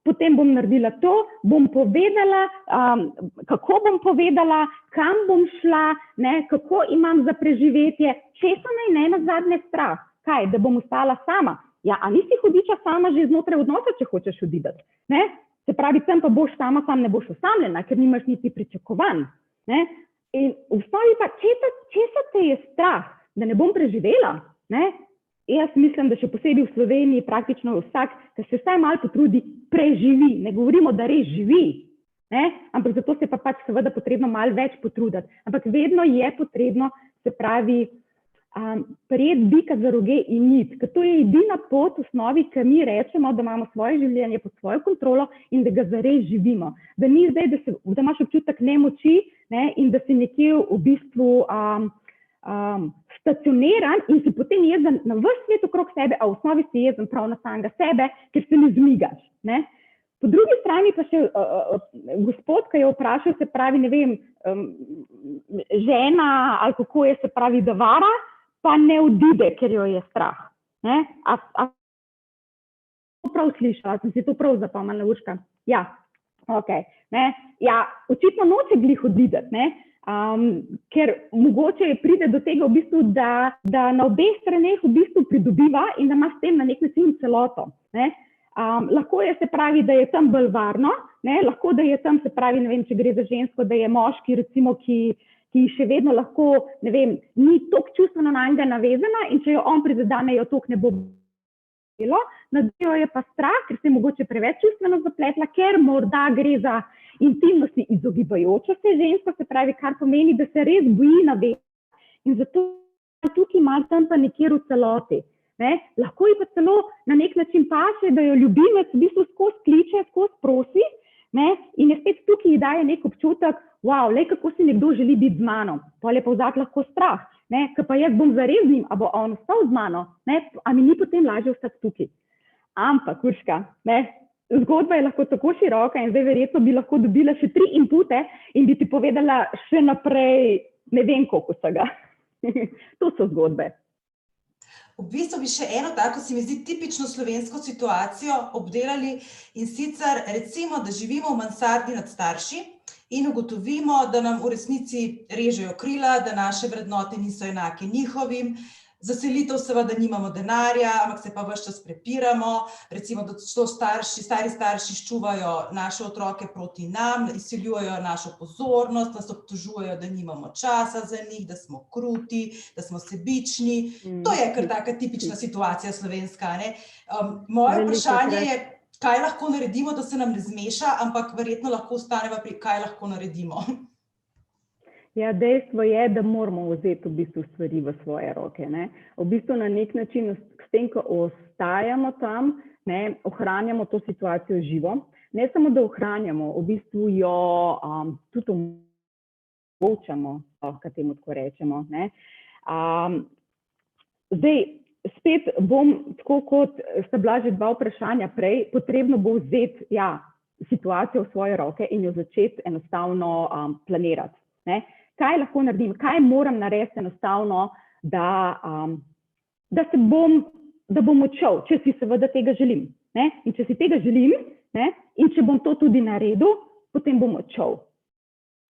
potem bom naredila to, bom povedala, kako bom povedala, kam bom šla, ne, kako imam za preživetje, česa naj ne nazadnje strah, kaj, da bom ostala sama. Ja, a nisi hudiča sama že znotraj odnosa, če hočeš odideti, ne? Se pravi, tam pa boš sama, tam ne boš osamljena, ker nimaš niti pričakovanj. Ne? In v osnovi pa, česa te je strah, da ne bom preživela? Ne? Jaz mislim, da še posebej v Sloveniji praktično vsak, ki se vsaj malo potrudi, preživi. Ne govorimo, da res živi. Ne? Ampak zato se pa pač seveda potrebno malo več potruditi. Ampak vedno je potrebno, se pravi, prijeti bika za roge in iti. Ker to je edina pot v osnovi, ki mi rečemo, da imamo svoje življenje pod svojo kontrolo in da ga zares živimo. Da ni zdaj, da imaš občutek nemoči, ne, in da si nekje v bistvu stacioniran in si potem jezen na ves svet okrog sebe, a v osnovi si jezen prav na samega sebe, ker se ne zmigaš. Ne. Po drugi strani pa še gospod, ki je vprašal, se pravi, ne vem, žena ali kako je, se pravi, da vara, pa ne odide, ker jo je strah. Ne? A to prav slišala, sem si to prav zapomnila, Urška? Ja, ok. Ne? Ja, očitno noče glih odideti, ne? Ker mogoče pride do tega v bistvu, da na obeh straneh v bistvu pridobiva in da ima s tem na nek način celoto. Ne? Lahko je, se pravi, da je tam bolj varno, ne? Lahko, da je tam, se pravi, ne vem, če gre za žensko, da je moški, recimo, ki ki še vedno lahko, ne vem, ni toliko čustveno na njega navezana in če jo on prizadene, jo toliko ne bo bilo. Nad njo je pa strah, ker se je mogoče preveč čustveno zapletla, ker morda gre za intimnosti izogibajočo se žensko, se pravi, kar pomeni, da se res boji navezati. In zato tukaj malo tam pa nekje v celoti. Ne? Lahko ji pa celo na nek način paše, da jo ljubimec v bistvu skozi kliče, skozi prosi, ne? In je spet tukaj ji daje nek občutek, wow, lej, kako si nekdo želi biti z mano. Pol je pa vzati lahko strah, ne? Ker pa jaz bom zares z njim, a bo on ostal z mano, ne? A mi ni potem lažje ostati tukaj. Ampak, Urška, ne? Zgodba je lahko tako široka in zdaj verjetno bi lahko dobila še 3 inpute in bi ti povedala še naprej, ne vem koliko vsega. To so zgodbe. V bistvu bi še eno tako, se mi zdi, tipično slovensko situacijo obdelali in sicer recimo, da živimo v mansardi nad starši in ugotovimo, da nam v resnici režejo krila, da naše vrednote niso enake njihovim. Za selitev seveda nimamo denarja, ampak se pa ves čas prepiramo, recimo, da stari starši ščuvajo naše otroke proti nam, izsiljujejo našo pozornost, nas obtožujejo, da nimamo časa za njih, da smo kruti, da smo sebični. To je kar taka tipična situacija slovenska, ne? Moje vprašanje je, kaj lahko naredimo, da se nam ne zmeša, ampak verjetno lahko ostaneva pri kaj lahko naredimo. Ja, dejstvo je, da moramo vzeti v bistvu stvari v svoje roke. Ne? V bistvu na nek način, s tem, ko ostajamo tam, ne, ohranjamo to situacijo živo. Ne samo, da ohranjamo, v bistvu jo tudi omogočamo, kaj temu tako rečemo. Ne? Zdaj, spet bom, tako kot sta bila že 2 vprašanja prej, potrebno bo vzeti situacijo v svoje roke in jo začeti enostavno planirati. Ne? Kaj lahko naredim, kaj moram narediti enostavno, da bom odšel, če si seveda tega želim. Ne? In če si tega želim, ne? In če bom to tudi naredil, potem bom odšel.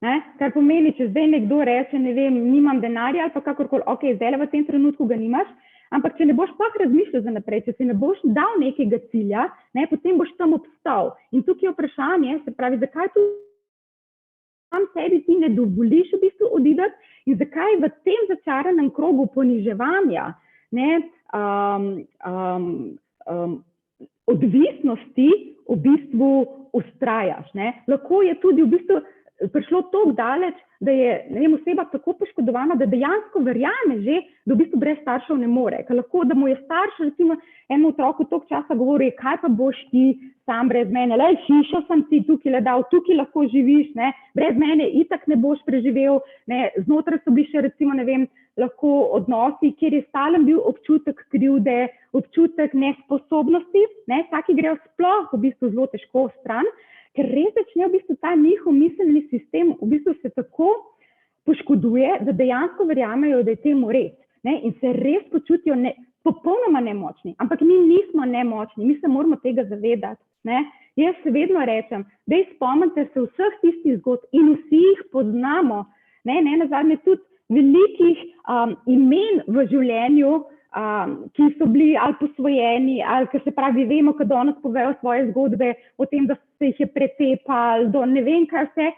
Ne? Kar pomeni, če zdaj nekdo reče, ne vem, nimam denarja ali pa kakorkoli, ok, zdaj v tem trenutku ga nimaš, ampak če ne boš pa razmišljal za naprej, če si ne boš dal nekega cilja, ne? Potem boš tam obstal. In tukaj je vprašanje, se pravi, zakaj tu sam sebi ti ne dovoliš v bistvu odideti in zakaj v tem začaranem krogu poniževanja, ne, odvisnosti v bistvu vztrajaš. Ne. Lahko je tudi v bistvu prišlo toliko daleč, da je, ne vem, oseba tako poškodovana, da dejansko verjame že, da v bistvu brez staršev ne more. Ker lahko, da mu je starš, recimo, enemu otroku toliko časa govori, kaj pa boš ti sam brez mene, lej, hišo sem ti tukaj le dal, tukaj lahko živiš, ne, brez mene itak ne boš preživel, ne, znotraj so bili še, recimo, ne vem, lahko odnosi, kjer je stalen bil občutek krivde, občutek nesposobnosti, ne, taki grejo sploh v bistvu zelo težko stran, ker res začne v bistvu ta njihov miselni sistem v bistvu se tako poškoduje, da dejansko verjamejo, da je temu res, ne, in se res počutijo popolnoma nemočni, ampak mi nismo nemočni, mi se moramo tega zavedati, ne. Jaz se vedno rečem, daj spomnite se vseh tistih zgodb in vsi jih poznamo, ne nazadnje tudi velikih imen v življenju, ki so bili ali posvojeni, ali, ker se pravi, vemo, kad danes povejo svoje zgodbe o tem, da se jih je pretepali, do ne vem kaj vse,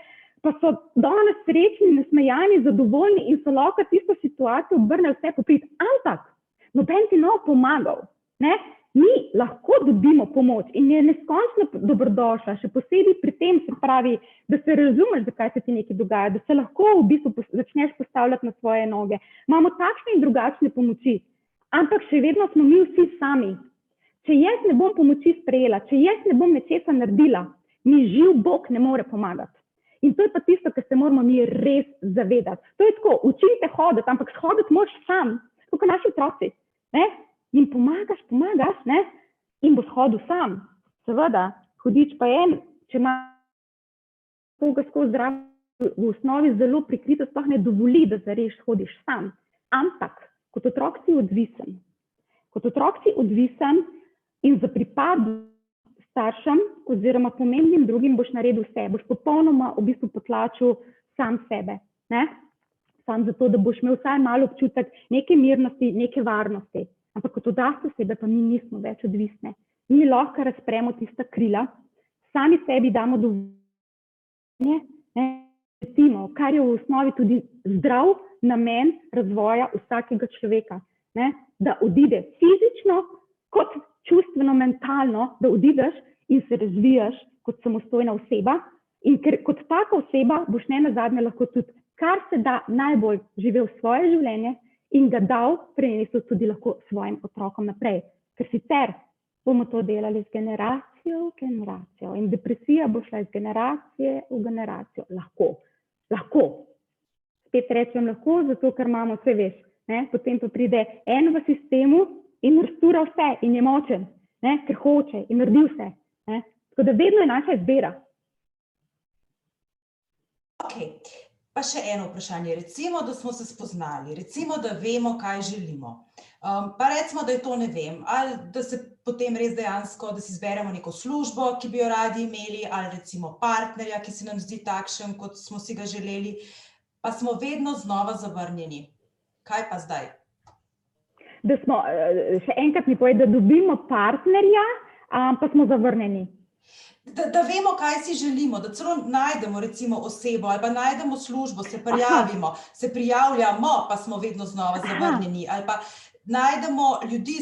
pa so danes srečni, nasmejani, zadovoljni in so lahko tisto situacijo obrnili vse poprit. Ampak noben ti ne bo pomagal. Ne? Mi lahko dobimo pomoč in je neskončno dobrodošla, še posebej pri tem, se pravi, da se razumeš, zakaj se ti nekaj dogaja, da se lahko v bistvu začneš postavljati na svoje noge. Imamo takšne in drugačne pomoči. Ampak še vedno smo mi vsi sami. Če jaz ne bom pomoči sprejela, če jaz ne bom nečesa naredila, mi živ Bog ne more pomagati. In to je pa tisto, kar se moramo mi res zavedati. To je tako, učim te hoditi, ampak hoditi moraš sam, kot naši otroci. Ne? Jim pomagaš, ne? In boš hodil sam. Seveda, hodič pa je, če ima koga skozi zdravo, v osnovi zelo prikrito, sploh ne dovoli, da zares hodiš sam. Ampak kot otrok si odvisen. Kot otrok si odvisen in za pripad staršem oziroma pomembnim drugim boš naredil vse. Boš popolnoma v bistvu potlačil sam sebe. Ne? Sam zato, da boš imel vsaj malo občutek neke mirnosti, neke varnosti. Ampak kot odrasle osebe pa mi nismo več odvisne. Mi lahko razpremo tista krila, sami sebi damo dovoljenje, posvetimo, kar je v osnovi tudi zdrav namen razvoja vsakega človeka, ne? Da odide fizično kot čustveno, mentalno, da odideš in se razvijaš kot samostojna oseba in ker kot taka oseba boš nenazadnje lahko tudi kar se da najbolj živel svoje življenje in ga dal prenesel tudi lahko svojim otrokom naprej. Ker sicer bomo to delali z generacijo v generacijo in depresija bo šla iz generacije v generacijo. Lahko. Spet rečem lahko, zato ker imamo, vse veš, ne? Potem pa pride en v sistemu in rastura vse in je močen, ne? Ker hoče in naredi vse. Ne? Tako da vedno je naša izbira. Okay. Pa še eno vprašanje. Recimo, da smo se spoznali, recimo, da vemo, kaj želimo. Pa recimo, da je to, ne vem, ali da se potem res dejansko, da si izberemo neko službo, ki bi jo radi imeli, ali recimo partnerja, ki se nam zdi takšen, kot smo si ga želeli, pa smo vedno znova zavrnjeni. Kaj pa zdaj? Da smo, še enkrat mi povej, da dobimo partnerja, pa smo zavrnjeni. Da vemo, kaj si želimo, da celo najdemo recimo osebo ali pa najdemo službo, se prijavljamo, pa smo vedno znova zavrnjeni, ali pa najdemo ljudi,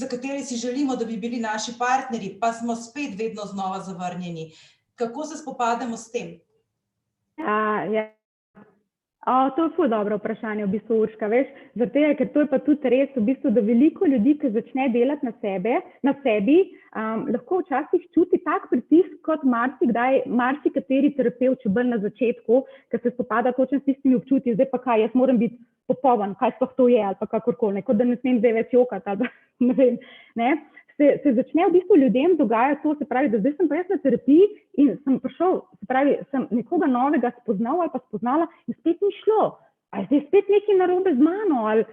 za katere si želimo, da bi bili naši partnerji, pa smo spet vedno znova zavrnjeni. Kako se spopademo s tem? To je ful dobro vprašanje, v bistvu, Urška, veš, zato je, ker to je pa tudi res, v bistvu, da veliko ljudi, ki začne delati na sebi, lahko včasih čuti tak pritisk, kot marsikateri terapevt, če bolj na začetku, ker se spopada točno s tistimi občutki, zdaj pa kaj, jaz moram biti popoln, kaj sploh to je, ali pa kakorkoli, kot da ne smem zdaj več jokati, ali pa ne vem, ne. Se začne v bistvu ljudem dogajati to, se pravi, da zdaj sem pa jaz na terapiji in sem prišel, se pravi, sem nekoga novega spoznal ali pa spoznala in spet ni šlo. Ali zdaj spet nekaj narobe z mano, ali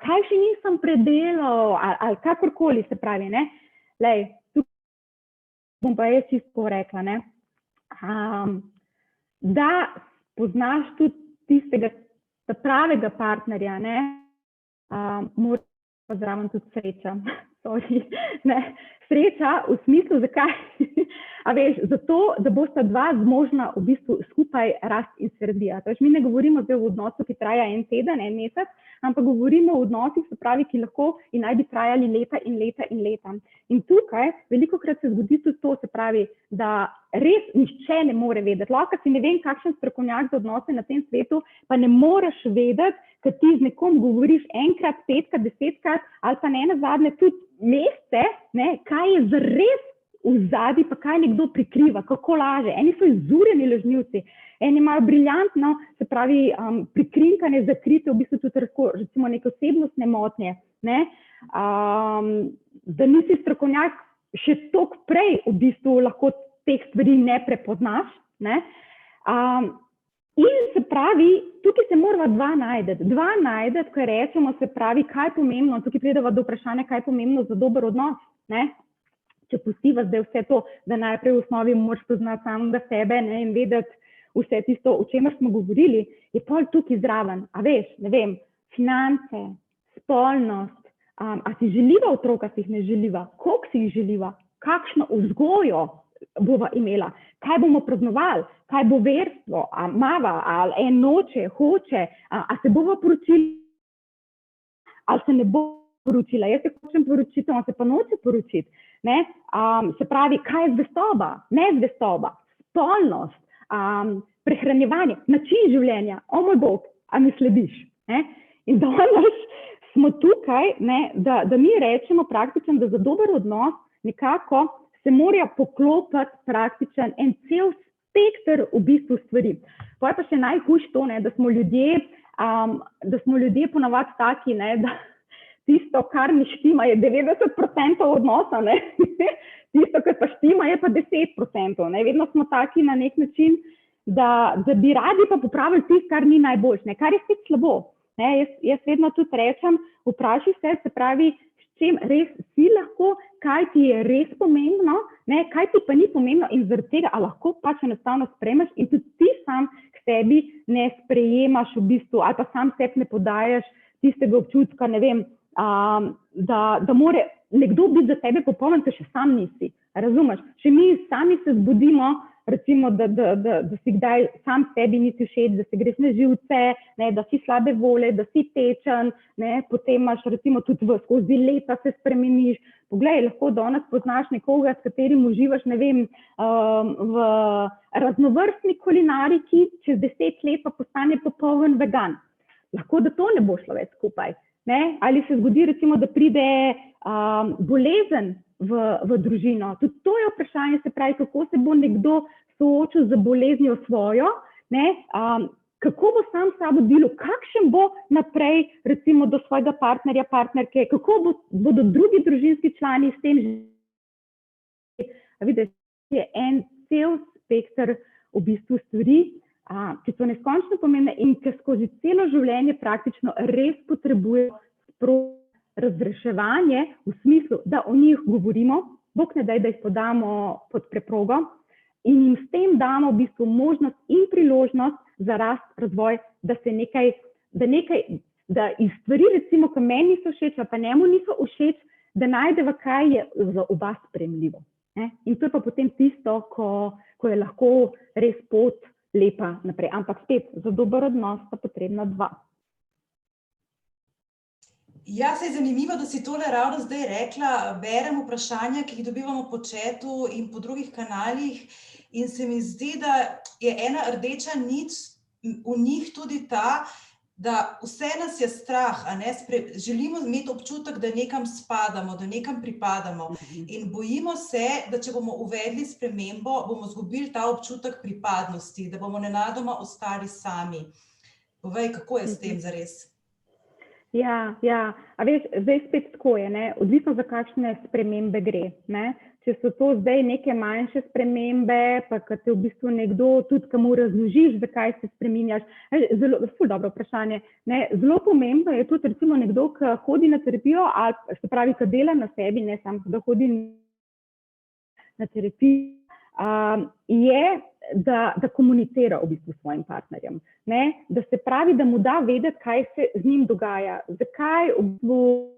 kaj še nisem predelal, ali kakorkoli, se pravi, ne. Lej, tukaj bom pa jaz čisto rekla, ne. Da poznaš tudi tistega pravega partnerja, ne, mora pa zraven tudi sreča. Ne, sreča v smislu, zakaj? A veš, zato, da bosta dva zmožna v bistvu skupaj rasti in se razvijati. Mi ne govorimo zdaj o odnosu, ki traja en teden, en mesec, ampak govorimo o odnosih, se pravi, ki lahko in naj bi trajali leta in leta in leta. In tukaj velikokrat se zgodi tudi to, se pravi, da res nihče ne more vedeti. Lahko si ne vem, kakšen strokovnjak za odnose na tem svetu, pa ne moreš vedeti, ker ti z nekom govoriš enkrat, 5-krat, 10-krat, ali pa ne nazadnje tudi mesece, ne, kaj je zares v zadnji, pa kaj nekdo prikriva, kako laže. Eni so izurjeni lažnivci, eni imajo briljantno, se pravi, prikrinkanje, zakrite, v bistvu tudi recimo neke osebnostne motnje, ne, da nisi strokovnjak še toliko prej v bistvu lahko teh stvari ne prepoznaš, ne. In se pravi, tukaj se morava dva najdeti, ko rečemo, se pravi, kaj je pomembno, tukaj prideva do vprašanja, kaj je pomembno za dober odnos, ne. Če pustiva zdaj vse to, da najprej v osnovi moraš poznati samega sebe, ne, in vedeti vse tisto, o čemer smo govorili, je pol tukaj zraven, a veš, ne vem, finance, spolnost, a si želiva otroka, si jih ne želiva, koliko si jih želiva, kakšno vzgojo bova imela, kaj bomo praznovali, kaj bo verstvo, a mava, ali en noče, hoče, a se bova poročili, ali se ne bo poročila, jaz se hočem poročiti, on se pa noče poročiti, ne, se pravi, kaj je zvestoba, nezvestoba, spolnost, prehranjevanje, način življenja, o moj bog, a mi slediš, ne, in danes smo tukaj, ne, da mi rečemo praktično, da za dober odnos nekako se morajo poklopiti praktičen en cel spekter v bistvu stvari. Pa je pa še najhujše to, ne, da smo ljudje ponavadi taki, ne, da tisto, kar ne štima, je 90% odnosa, ne. Tisto, kar pa štima, je pa 10%. Ne. Vedno smo taki na nek način, da bi radi pa popravili tisto, kar ni najboljše, ne, kar je spet slabo. Ne. Jaz vedno tudi rečem, vprašaj se pravi, čem res si lahko, kaj ti je res pomembno, ne, kaj ti pa ni pomembno in zaradi tega, a lahko pač enostavno sprejmeš in tudi ti sam k sebi ne sprejemaš v bistvu, ali pa sam sebi ne podajaš tistega občutka, ne vem, da more nekdo biti za tebe popoln, če še sam nisi. Razumeš? Če mi sami se zbudimo, recimo, da si kdaj sam sebi nisi všeč, da se greš na živce, ne, da si slabe volje, da si tečen, ne, potem imaš recimo tudi skozi leta se spremeniš. Poglej, lahko danes poznaš nekoga, s katerim uživaš, ne vem, v raznovrstni kulinariki, čez 10 let pa postane popoln vegan. Lahko, da to ne bo šlo več skupaj. Ne? Ali se zgodi recimo, da pride bolezen v družino. Tudi to je vprašanje, se pravi, kako se bo nekdo soočil z boleznijo svojo, ne? Kako bo sam sabo delal, kakšen bo naprej recimo do svojega partnerja, partnerke, kako bodo drugi družinski člani s tem živeli. Vidite, je en cel spekter v bistvu stvari, ki so neskončno pomembne in ki skozi celo življenje praktično res potrebujejo razreševanje v smislu, da o njih govorimo, Bog ne daj, da jih podamo pod preprogo in jim s tem damo v bistvu možnost in priložnost za rast, razvoj, da se da iz stvari, recimo, ki meni niso všeč, pa njemu niso všeč, da najdeva, kaj je za oba sprejemljivo. In to je pa potem tisto, ko je lahko res pot lepa naprej. Ampak spet, za dober odnos sta potrebna dva. Ja, se je zanimivo, da si tole ravno zdaj rekla. Berem vprašanja, ki jih dobivamo po chatu in po drugih kanalih in se mi zdi, da je ena rdeča nit v njih tudi ta, da vse nas je strah, a ne? Želimo imeti občutek, da nekam spadamo, da nekam pripadamo in bojimo se, da če bomo uvedli spremembo, bomo izgubili ta občutek pripadnosti, da bomo nenadoma ostali sami. Povej, kako je s tem zares? Ja, a veš, zdaj spet tako je, ne? Odvisno za kakšne spremembe gre, ne? Če so to zdaj neke manjše spremembe, pa kad te v bistvu nekdo tudi, ki mu razložiš, zakaj se spreminjaš, zelo dobro vprašanje, ne? Zelo pomembno je tudi recimo nekdo, ki hodi na terapijo, ali se pravi, ki dela na sebi, ne samo, da hodi na terapijo, je, da komunicira v bistvu s svojim partnerjem, ne? Da se pravi, da mu da vedeti, kaj se z njim dogaja, zakaj v bistvu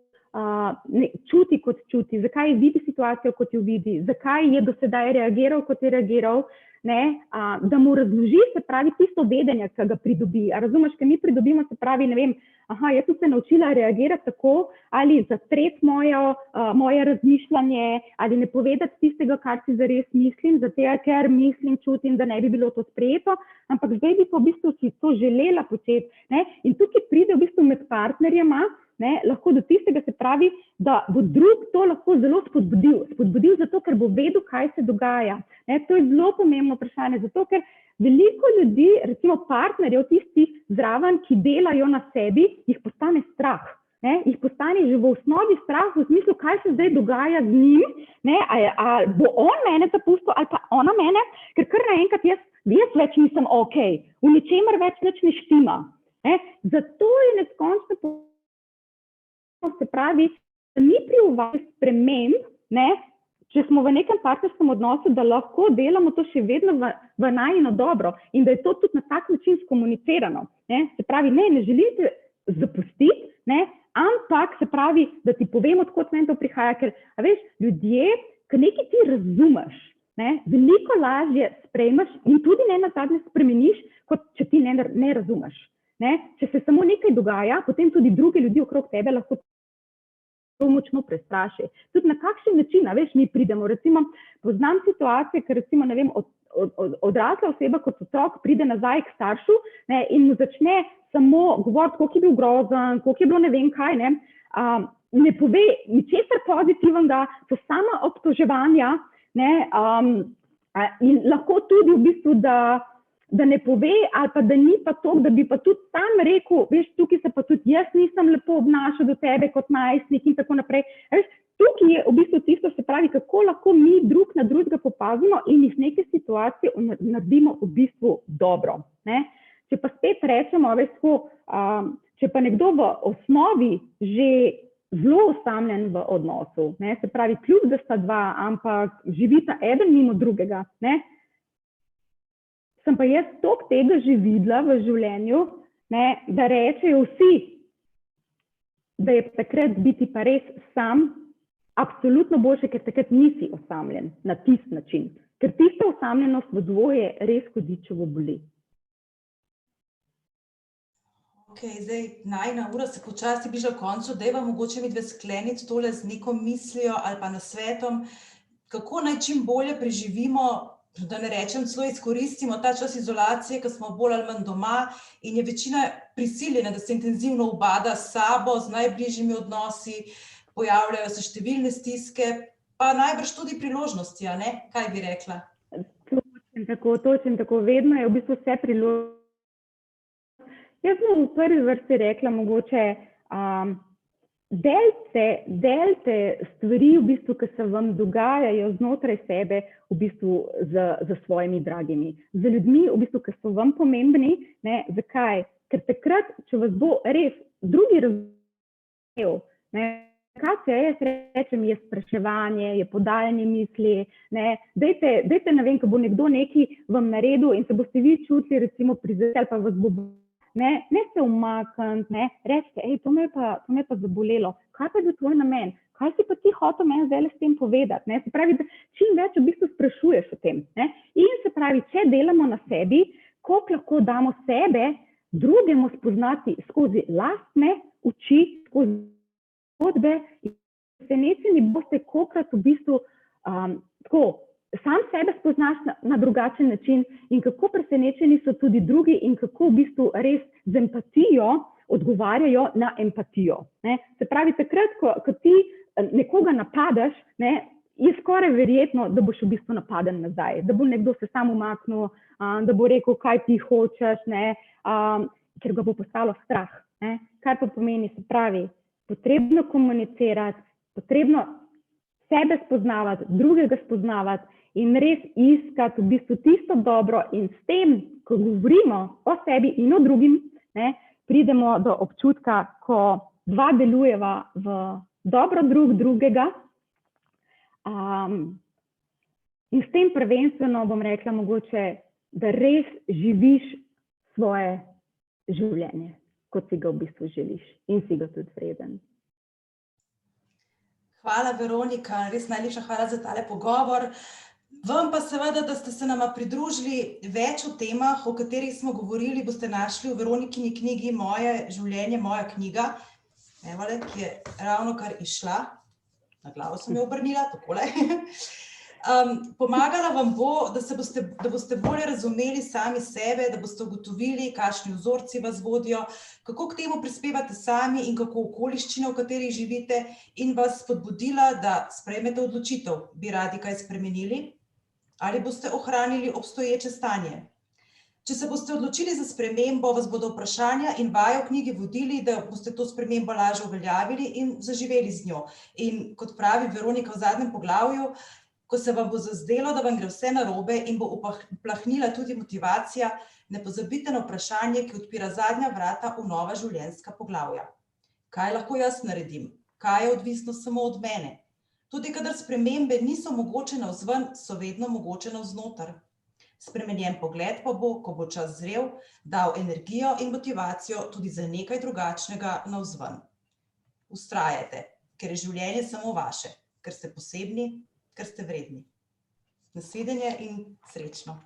čuti, kot čuti, zakaj vidi situacijo, kot jo vidi, zakaj je do sedaj reagiral, kot je reagiral, ne? Da mu razloži, se pravi, tisto vedenje, ki ga pridobi. A razumeš, ker mi pridobimo, se pravi, ne vem, jaz sem se naučila reagirati tako, ali zatreti moje razmišljanje, ali ne povedati tistega, kar si zares mislim, zato ker mislim, čutim, da ne bi bilo to sprejeto, ampak zdaj bi pa v bistvu si to želela početi, ne? In tukaj pride v bistvu med partnerjema, ne, lahko do tistega, se pravi, da bo drug to lahko zelo spodbudil zato, ker bo vedel, kaj se dogaja. Ne, to je zelo pomembno vprašanje, zato ker veliko ljudi, recimo partnerjev, tistih zraven, ki delajo na sebi, jih postane strah. Ne, jih postane že v osnovi strah v smislu, kaj se zdaj dogaja z njim, ne, ali bo on mene zapustil ali pa ona mene, ker kar naenkrat jaz več nisem okej, v ničemer več nič ne štima. Ne. Zato je neskončno se pravi, da mi pri uvajanju sprememb, ne, če smo v nekem partnerskem odnosu, da lahko delamo to še vedno v najino dobro in da je to tudi na tak način skomunicirano. Ne. Se pravi, ne želite zapustiti, ne, ampak se pravi, da ti povem, odkot meni to prihaja, ker, a veš, ljudje, ki nekaj ti razumeš, ne, veliko lažje sprejmeš in tudi ne nazadnje spremeniš, kot če ti ne razumeš. Ne. Če se samo nekaj dogaja, potem tudi druge ljudi okrog tebe lahko to močno prestraši. Tudi na kakšen način, veš, mi pridemo, recimo, poznam situacije, ker recimo, ne vem, odrasla oseba kot otrok pride nazaj k staršu, ne, in mu začne samo govoriti, koliko je bil grozen, koliko je bilo ne vem kaj, ne pove ničesar pozitivnega, so sama obtoževanja, ne, in lahko tudi v bistvu, da ne pove, ali pa da ni pa to, da bi pa tudi tam rekel, veš, tukaj se pa tudi jaz nisem lepo obnašal do tebe kot najstnik in tako naprej. Veš, tukaj je v bistvu tisto, se pravi, kako lahko mi drug na drugega popazimo in iz neke situacije naredimo v bistvu dobro. Ne? Če pa spet rečemo, veš, če pa nekdo v osnovi že zelo osamljen v odnosu, ne? Se pravi, kljub da sta dva, ampak živita eden mimo drugega, ne? Sem pa jaz toliko tega že videla v življenju, ne, da rečejo vsi, da je takrat biti pa res sam absolutno boljše, ker takrat nisi osamljen na tisti način. Ker tista osamljenost v dvoje res hudičevo boli. Zdaj, najina ura se počasi bliža koncu, dajva mogoče midve skleniti tole z neko mislijo ali pa nasvetom, kako naj čim bolje preživimo, da ne rečem celo izkoristimo ta čas izolacije, ko smo bolj ali manj doma in je večina prisiljena, da se intenzivno ubada s sabo, z najbližjimi odnosi, pojavljajo se številne stiske, pa najbrž tudi priložnosti, a ne? Kaj bi rekla? Točno tako. Vedno je v bistvu vse priložnosti. Jaz bom v prvi vrsti rekla mogoče, delite stvari, v bistvu, ki se vam dogajajo znotraj sebe, v bistvu z svojimi dragimi. Z ljudmi, v bistvu, ki so vam pomembni. Ne? Zakaj? Ker takrat, če vas bo res drugi razumel, komunikacija, jaz rečem, je spraševanje, je podajanje misli, ne? Dajte, ne vem, ko bo nekdo nekaj vam naredil in se boste vi čutili, recimo, prizadeti ali pa vas bo. Ne se umakniti, ne, rečite, to me je pa zabolelo, kaj pa je bil tvoj namen, kaj si pa ti hotel meni zdaj s tem povedati, ne, se pravi, da čim več v bistvu sprašuješ o tem, ne, in se pravi, če delamo na sebi, koliko lahko damo sebe drugemu spoznati skozi lastne oči, skozi zgodbe, in presenečeni boste, kolikrat v bistvu tako, sam sebe spoznaš na drugačen način in kako presenečeni so tudi drugi in kako v bistvu res z empatijo odgovarjajo na empatijo. Ne? Se pravi, takrat, ko ti nekoga napadaš, ne, je skoraj verjetno, da boš v bistvu napaden nazaj, da bo nekdo se sam umaknil, da bo rekel, kaj ti hočeš, ne, ker ga bo postalo strah. Ne? Kar pa pomeni, se pravi, potrebno komunicirati, potrebno sebe spoznavati, drugega spoznavati, in res iskati v bistvu tisto dobro in s tem, ko govorimo o sebi in o drugim, ne, pridemo do občutka, ko dva delujeva v dobro drugega. In s tem prvenstveno bom rekla mogoče, da res živiš svoje življenje, kot si ga v bistvu želiš in si ga tudi vreden. Hvala, Veronika, res najlepša hvala za tale pogovor. Vam pa seveda, da ste se nama pridružili, več o temah, o katerih smo govorili, boste našli v Veronikini knjigi Moje življenje, moja knjiga, evale, ki je ravno kar izšla, na glavo sem jo obrnila, takole. Pomagala vam bo, da boste bolje razumeli sami sebe, da boste ugotovili, kakšni vzorci vas vodijo, kako k temu prispevate sami in kako okoliščine, v katerih živite, in vas spodbudila, da sprejmete odločitev, bi radi kaj spremenili ali boste ohranili obstoječe stanje. Če se boste odločili za spremembo, vas bodo vprašanja in vaje v knjigi vodili, da boste to spremembo lažje uveljavili in zaživeli z njo. In kot pravi Veronika v zadnjem poglavju, ko se vam bo zazdelo, da vam gre vse narobe in bo uplahnila tudi motivacija, ne pozabite na vprašanje, ki odpira zadnja vrata v nova življenjska poglavja. Kaj lahko jaz naredim? Kaj je odvisno samo od mene? Tudi kadar spremembe niso mogoče navzven, so vedno mogoče navznoter. Spremenjen pogled pa bo, ko bo čas zrel, dal energijo in motivacijo tudi za nekaj drugačnega navzven. Vztrajajte, ker je življenje samo vaše, ker ste posebni, ker ste vredni. Nasvidenje in srečno.